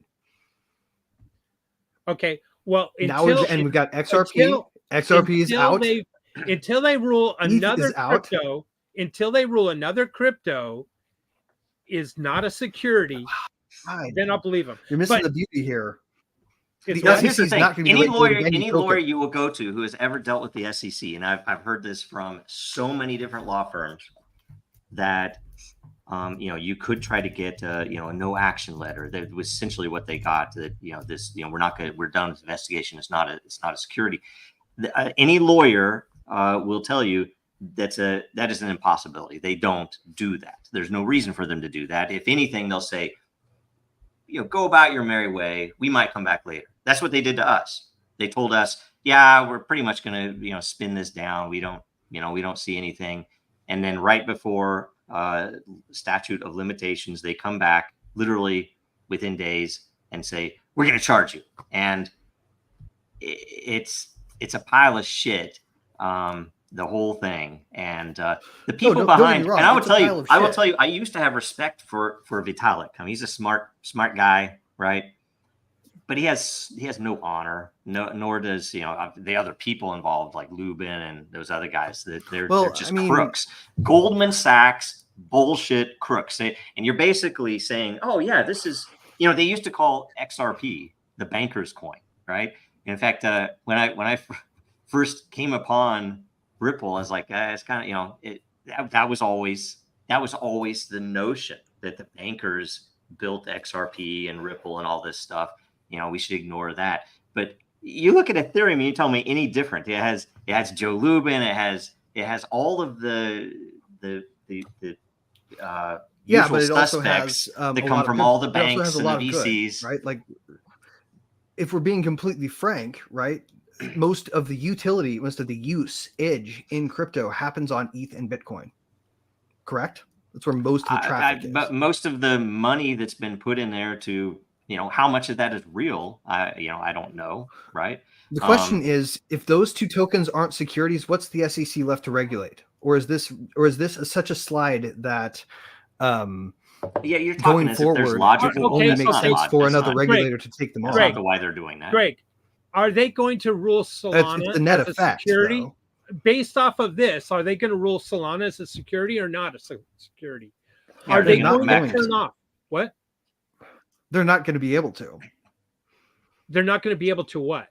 Okay. Well, now we've got XRP. XRP is out. Until they rule another crypto. Until they rule another crypto is not a security. Then I'll believe them. You're missing the beauty here. Here's the thing. Any lawyer you will go to who has ever dealt with the SEC, and I've heard this from so many different law firms, that you could try to get a no action letter. That was essentially what they got. That we're done with the investigation. It's not a security. Any lawyer will tell you that is an impossibility. They don't do that. There's no reason for them to do that. If anything, they'll say, go about your merry way. We might come back later. That's what they did to us. They told us, yeah, we're pretty much going to, spin this down. We don't see anything. And then right before statute of limitations, they come back literally within days and say, we're going to charge you. And it's a pile of shit. The whole thing, and the people behind. And I will tell you, I used to have respect for Vitalik. I mean, he's a smart guy, right? But he has no honor. Nor does the other people involved, like Lubin and those other guys. They're just crooks. Goldman Sachs bullshit crooks. And you're basically saying, oh yeah, this is, they used to call XRP the banker's coin, right? In fact, when I first came upon Ripple, I was like, it's kind of, that was always the notion that the bankers built XRP and Ripple and all this stuff. We should ignore that. But you look at Ethereum and you tell me any different. It has Joe Lubin. It has all of the yeah, but it suspects also has that come from all the banks and the VCs, good, right? Like, if we're being completely frank, right? Most of the usage in crypto happens on ETH and Bitcoin. Correct? That's where most of the traffic is. But most of the money that's been put in there to, how much of that is real? I don't know, right? The question is, if those two tokens aren't securities, what's the SEC left to regulate? Or is this such a slide that you're talking going as forward, if there's logic. it only makes sense for another regulator to take them That's on? not why they're doing that. Greg, are they going to rule Solana It's the net as a effect, security? though. Based off of this, are they going to rule Solana as a security or not a security? Yeah, Are they not going going to turn to. off? What? They're not going to be able to. They're not going to be able to what?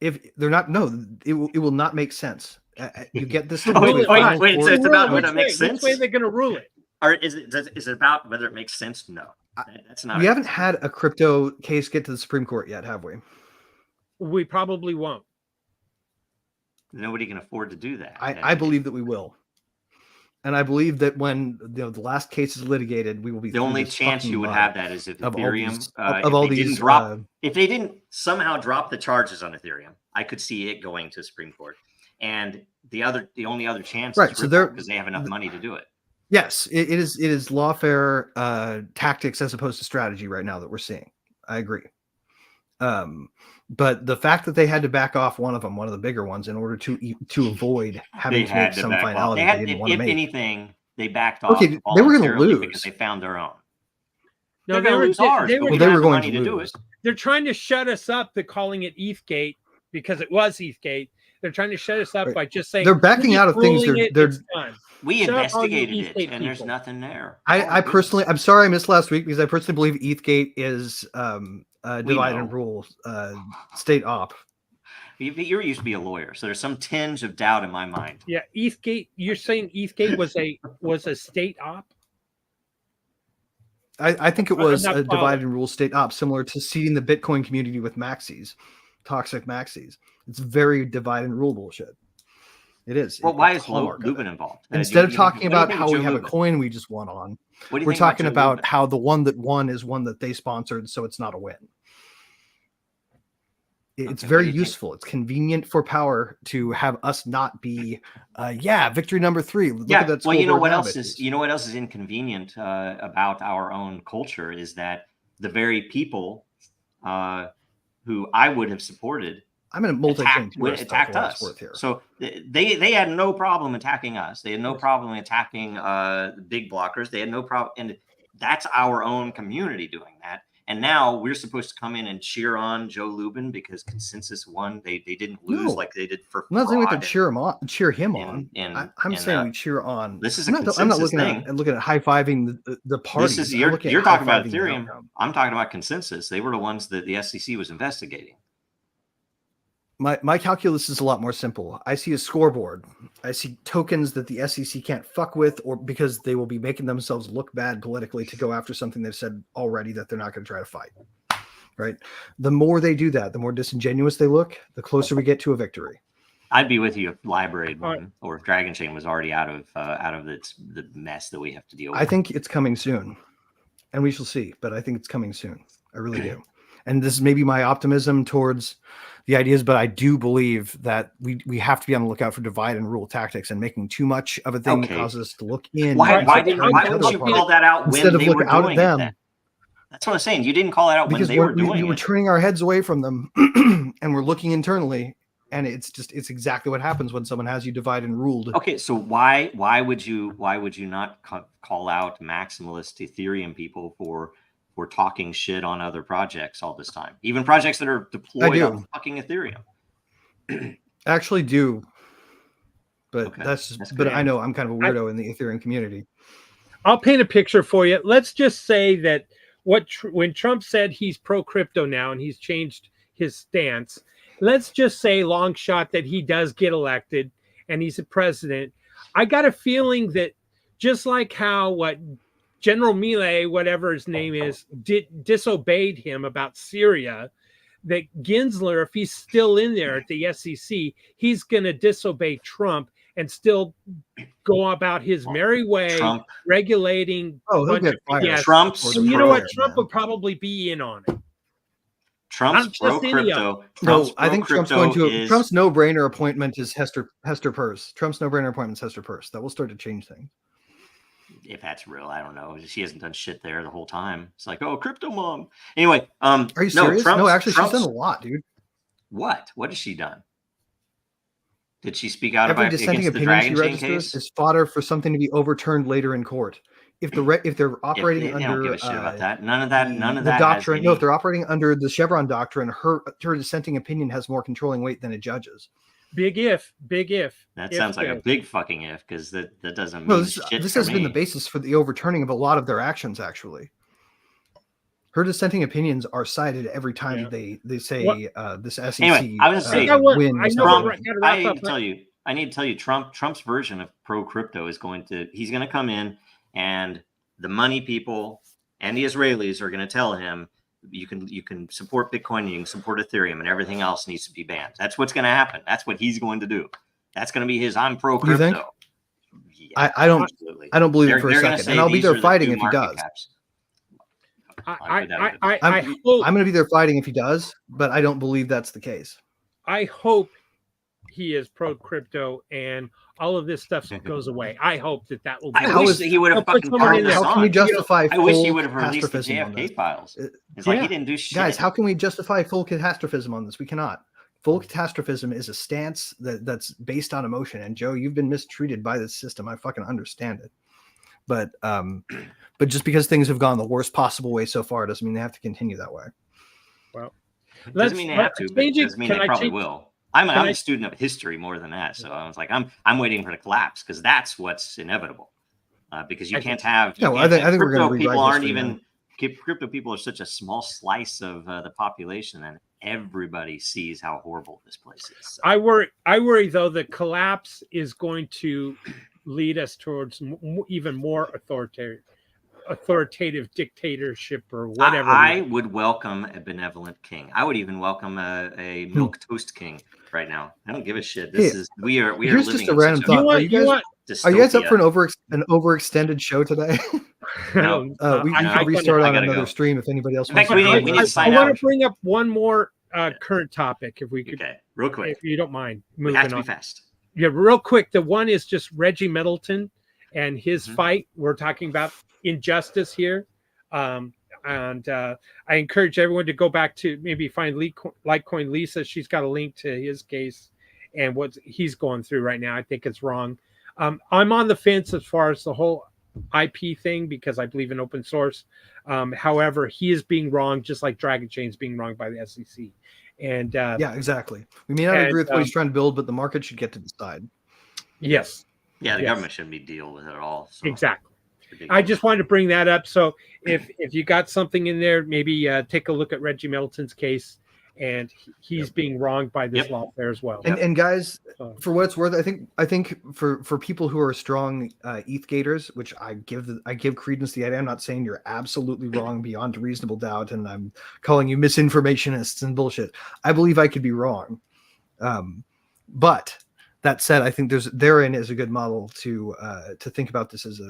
If they're not, no, it will not make sense. You get this. Wait, so it's about whether it makes sense? Which way they're going to rule it? Or is it about whether it makes sense? No, that's not. We haven't had a crypto case get to the Supreme Court yet, have we? We probably won't. Nobody can afford to do that. I believe that we will. And I believe that when the last case is litigated, we will be. The only chance you would have that is if Ethereum, if they didn't somehow drop the charges on Ethereum, I could see it going to Supreme Court. And the only other chance, right? Is so they're because they have enough money to do it. Yes, it is lawfare tactics as opposed to strategy right now that we're seeing. I agree. But the fact that they had to back off one of the bigger ones, in order to avoid having to make some finality they didn't want to make. If anything, they backed off. Okay, they were going to lose because they found their own. No, they were going to lose. They're trying to shut us up. They're calling it ETHgate because it was ETHgate. They're trying to shut us up by just saying they're backing out of things. We investigated it, and there's nothing there. I personally, I'm sorry I missed last week because I personally believe ETHgate is divide and rule state op. You used to be a lawyer, so there's some tinge of doubt in my mind. Yeah, ETHgate. You're saying ETHgate was a state op? I think it was a divide and rule state op, similar to seeding the Bitcoin community with maxis, toxic maxis. It's very divide and rule bullshit. It is. Well, why is Lubin involved? Instead of talking about how we have a coin we just won on, we're talking about how the one that won is one that they sponsored, so it's not a win. It's very useful. It's convenient for power to have us not be, victory number 3. Look at that. Well, you know what else is inconvenient about our own culture is that the very people who I would have supported. I'm in a attacked us. So they had no problem attacking us. They had no problem attacking the big blockers. They had no problem, and that's our own community doing that. And now we're supposed to come in and cheer on Joe Lubin because Consensus won. They didn't lose like they did for. I'm not saying we have to cheer him on. I'm saying we cheer on. This is I'm not looking at high fiving the party. You're talking about Ethereum. I'm talking about Consensus. They were the ones that the SEC was investigating. My calculus is a lot more simple. I see a scoreboard. I see tokens that the SEC can't fuck with, or because they will be making themselves look bad politically to go after something they've said already that they're not going to try to fight. Right? The more they do that, the more disingenuous they look, the closer we get to a victory. I'd be with you if Library had won, or if Dragon Chain was already out of the mess that we have to deal with. I think it's coming soon, and we shall see. But I think it's coming soon. I really do. And this is maybe my optimism towards the ideas, but I do believe that we have to be on the lookout for divide and rule tactics, and making too much of a thing causes us to look in. Why didn't you call that out instead of look out at them? That's what I'm saying. You didn't call it out when they were doing it. We were turning our heads away from them, and we're looking internally, and it's exactly what happens when someone has you divide and ruled. Okay, so why would you not call out maximalist Ethereum people for talking shit on other projects all this time, even projects that are deployed on fucking Ethereum? I actually do, but Okay. that's That's but good. I know I'm kind of a weirdo in the Ethereum community. I'll paint a picture for you. Let's just say that when Trump said he's pro crypto now and he's changed his stance, let's just say long shot that he does get elected and he's a president. I got a feeling that just like how General Milei, whatever his name is, disobeyed him about Syria, that Gensler, if he's still in there at the SEC, he's going to disobey Trump and still go about his merry way, Trump, regulating. Oh, he'll get fired. Yes. Trump's And you know what? pro- Trump would probably be in on it. Trump's Not pro just any of crypto. No, I think Trump's going to is Trump's no-brainer appointment is Hester Peirce. Trump's no-brainer appointment is Hester Peirce. That will start to change things. if that's real, I don't know. She hasn't done shit there the whole time. It's like, oh, crypto mom. Anyway, Are you serious? No, actually, she's Trump's- done a lot, dude. What? What has she done? Did she speak out Every about dissenting against the opinion she Dragon Chain registers case? is fodder for something to be overturned later in court. If they're operating They under don't give a shit about that. None of that. None of the that. doctrine. Has No, any- if they're operating under the Chevron doctrine, her dissenting opinion has more controlling weight than a judge's. Big if. That If sounds like a if. big fucking if, because that doesn't mean No, this shit this for has been the me. basis for the overturning of a lot of their actions. Actually, her dissenting opinions are cited every time Yeah. they say this SEC Anyway, I was gonna say, win. I was know not we're winning. gotta I wrap need up, to but- tell you. I need to tell you, Trump's version of pro crypto is he's going to come in, and the money people and the Israelis are going to tell him you can support Bitcoin and you can support Ethereum, and everything else needs to be banned. That's what's going to happen. That's what he's going to do. That's going to be his I'm pro You think? crypto. Yeah, I don't absolutely. I don't believe it for a They're gonna second, say and I'll be these there are the fighting two if he market does. caps. I I'm hope going to be there fighting if he does, but I don't believe that's the case. I hope he is pro crypto and all of this stuff goes away. I hope that will be. I How wish is- that he would have I'll put fucking someone turned in this there. How can we on. justify I wish he full would have released the catastrophism on this? JFK files. It's like Yeah. he didn't do shit. Guys, how can we justify full catastrophism on this? We cannot. Full catastrophism is a stance that's based on emotion. And Joe, you've been mistreated by this system. I fucking understand it. But just because things have gone the worst possible way so far doesn't mean they have to continue that way. Doesn't mean they have to, but it doesn't mean they probably will. I'm can a I- student of history more than that, so I was like, I'm waiting for the collapse because that's what's inevitable. Because you I can't think- have. Yeah, you well, I can't- think we're gonna crypto people rewrite aren't history even. Crypto people are such a small slice of the population, and everybody sees how horrible this place is. So. I worry though the collapse is going to lead us towards even more authoritative dictatorship or whatever. I would welcome a benevolent king. I would even welcome a milk toast king right now. I don't give a shit. This Hey, is we are here's living just a in random such thought. you Are want, you guys- Are you guys up for an overextended show today? No. We I- can I restart I on gotta another go. stream if anybody else In wants fact, to. we join need us. to sign I want out. to bring up one more current topic, if we could, Okay, real quick. if you don't mind We moving have to on. be fast. Yeah, real quick. The one is just Reggie Middleton and his Mhm. fight. We're talking about injustice here. And I encourage everyone to go back to maybe find Litecoin Lisa. She's got a link to his case and what he's going through right now. I think it's wrong. I'm on the fence as far as the whole IP thing because I believe in open source. However, he is being wrong, just like Dragon Chain is being wronged by the SEC. And Yeah, exactly. We may not And, agree with what he's trying to build, but the market should get to decide. yes, Yeah, the Yes. government shouldn't be deal with it at all. So exactly. it's ridiculous. I just wanted to bring that up. So if you got something in there, maybe take a look at Reggie Middleton's case, and he's being wronged by this Yep. law there as well. And guys, So- for what it's worth, I think for people who are strong ETH gators, which I give credence to the idea. I'm not saying you're absolutely wrong beyond a reasonable doubt, and I'm calling you misinformationists and bullshit. I believe I could be wrong, but that said, I think therein is a good model to think about this as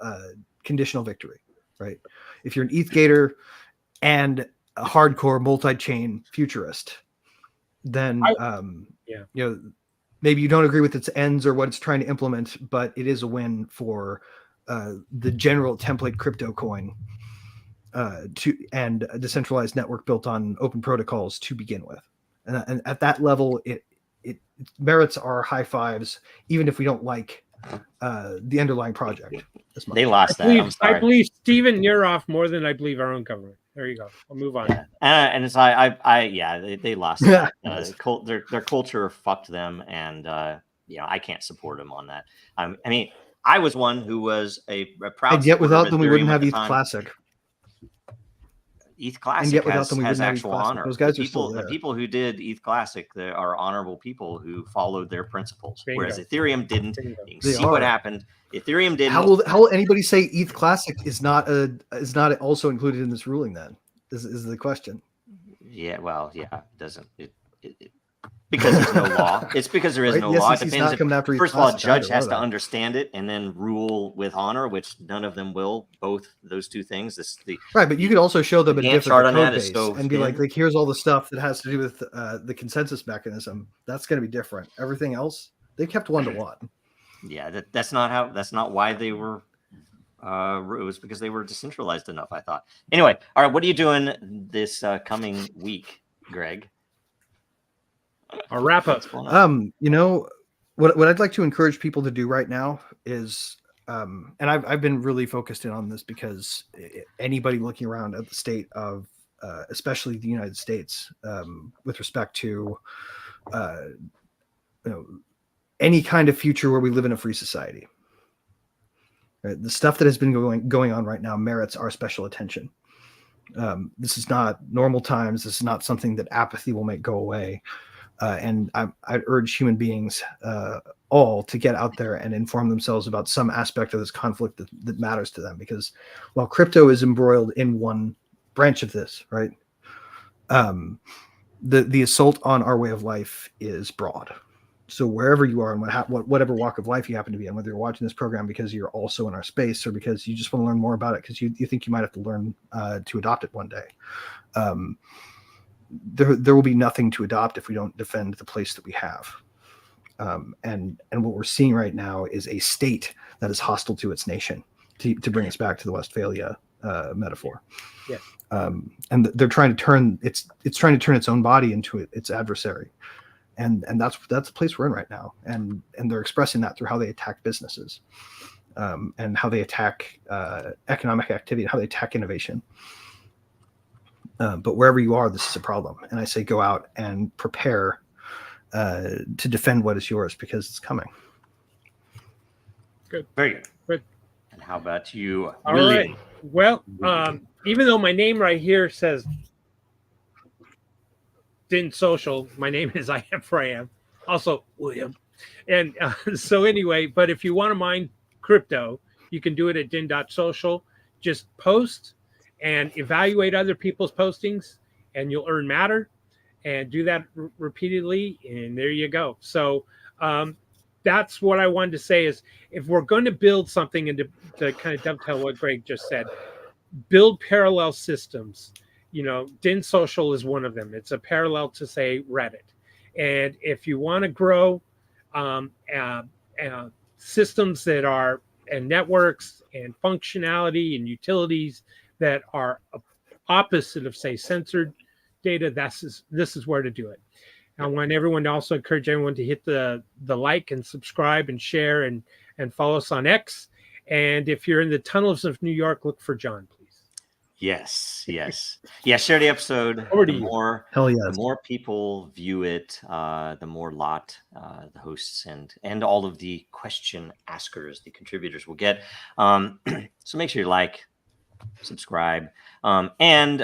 a conditional victory, right? If you're an ETH gator and a hardcore multi-chain futurist, then maybe you don't agree with its ends or what it's trying to implement, but it is a win for the general template crypto coin and a decentralized network built on open protocols to begin with. And at that level, it merits our high fives, even if we don't like the underlying project as much. They lost that. I'm I sorry. believe Stephen Neroff more than I believe our own government. There you go. I'll move on. Yeah. And it's they lost that. Their culture fucked them, and I can't support him on that. I mean, I was one who was a proud. And yet, supporter without of them, we Ethereum wouldn't at have the ETH time. Classic. ETH Classic And yet, without them, we has wouldn't have ETH actual Classic. honor. Those guys the are still people, there. the people who did ETH Classic, they are honorable people who followed their principles, Bingo. whereas Ethereum didn't. Bingo. You can They see what are. happened. Ethereum didn't. How will anybody say ETH Classic is not also included in this ruling? Then is the question. Yeah, well, yeah, it doesn't. It because there's no law. It's because there is Right? no The law. It SEC's depends. not coming after ETH First of all, a Classic judge either, has are to they? understand it and then rule with honor, which none of them will. Both those two things. Right, but you could also show them a Gantt different chart on code that is base so and be thin. like, here's all the stuff that has to do with the consensus mechanism. That's going to be different. Everything else, they kept 1-to-1. Yeah, that's not why they were. It was because they were decentralized enough, I thought. Anyway, all right. What are you doing this coming week, Greg? I'll wrap up. What's going on? What I'd like to encourage people to do right now is, and I've been really focused in on this because anybody looking around at the state of, especially the United States, with respect to, any kind of future where we live in a free society. Right? The stuff that has been going on right now merits our special attention. This is not normal times. This is not something that apathy will make go away. And I'd urge human beings all to get out there and inform themselves about some aspect of this conflict that matters to them. Because while crypto is embroiled in one branch of this, right, the assault on our way of life is broad. So wherever you are and whatever walk of life you happen to be in, whether you're watching this program because you're also in our space or because you just want to learn more about it because you think you might have to learn to adopt it one day, there will be nothing to adopt if we don't defend the place that we have. And what we're seeing right now is a state that is hostile to its nation, to bring us back to the Westphalia metaphor. Yes. And they're trying to turn it's trying to turn its own body into its adversary. And that's the place we're in right now. And they're expressing that through how they attack businesses, and how they attack economic activity, and how they attack innovation. But wherever you are, this is a problem. And I say go out and prepare to defend what is yours because it's coming. Good. Very good. Good. And how about you, All William? right. Well, even though my name right here says Den.Social, my name is I Am For I Am, also William. And so anyway, but if you want to mine crypto, you can do it at Den.Social. Just post and evaluate other people's postings and you'll earn matter, and do that repeatedly. And there you go. So that's what I wanted to say is if we're going to build something and to kind of dovetail what Greg just said, build parallel systems. Den.Social is one of them. It's a parallel to, say, Reddit. And if you want to grow systems that are, and networks and functionality and utilities that are opposite of, say, censored data, this is where to do it. I want everyone to also encourage everyone to hit the like and subscribe and share and follow us on X. And if you're in the tunnels of New York, look for John, please. Yes. Yeah, share the episode. Over to The you. Hell yes. The more people view it, the more the hosts and all of the question askers, the contributors will get. So make sure you like, subscribe. And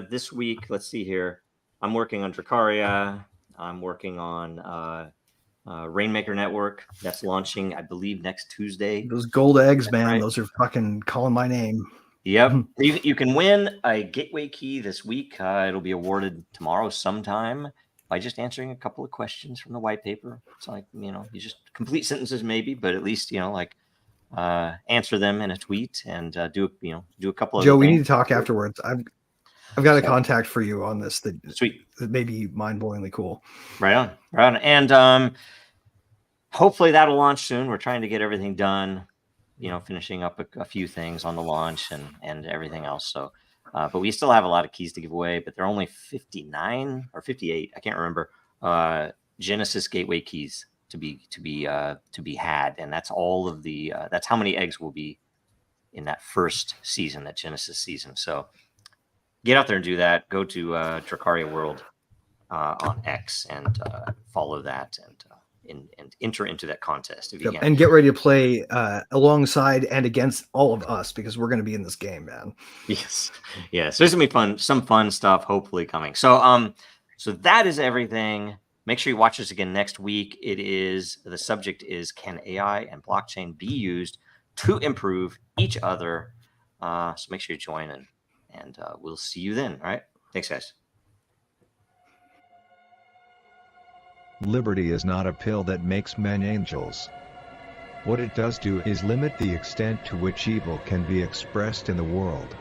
this week, let's see here. I'm working on Dracaria. I'm working on Rainmaker Network. That's launching, I believe, next Tuesday. Those gold eggs, That's man. right. Those are fucking calling my name. Yep. You can win a gateway key this week. It'll be awarded tomorrow sometime by just answering a couple of questions from the white paper. It's like, you just complete sentences maybe, but at least, answer them in a tweet and do a couple of Joe, we things. need to talk afterwards. I've got a contact for you on this that Sweet. That may be mind-blowingly cool. Right on. And hopefully that'll launch soon. We're trying to get everything done, finishing up a few things on the launch and everything else. So, but we still have a lot of keys to give away, but there are only 59 or 58. I can't remember, Genesis gateway keys to be had. And that's all of that's how many eggs will be in that first season, that Genesis season. So get out there and do that. Go to Dracaria World on X and follow that. And and enter into that contest if you Yep. can. And get ready to play alongside and against all of us, because we're going to be in this game, man. Yes. Yes. There's gonna be fun, some fun stuff hopefully coming. So so that is everything. Make sure you watch us again next week. The subject is, can AI and blockchain be used to improve each other? So make sure you join and we'll see you then. All right. Thanks, guys. Liberty is not a pill that makes men angels. What it does do is limit the extent to which evil can be expressed in the world.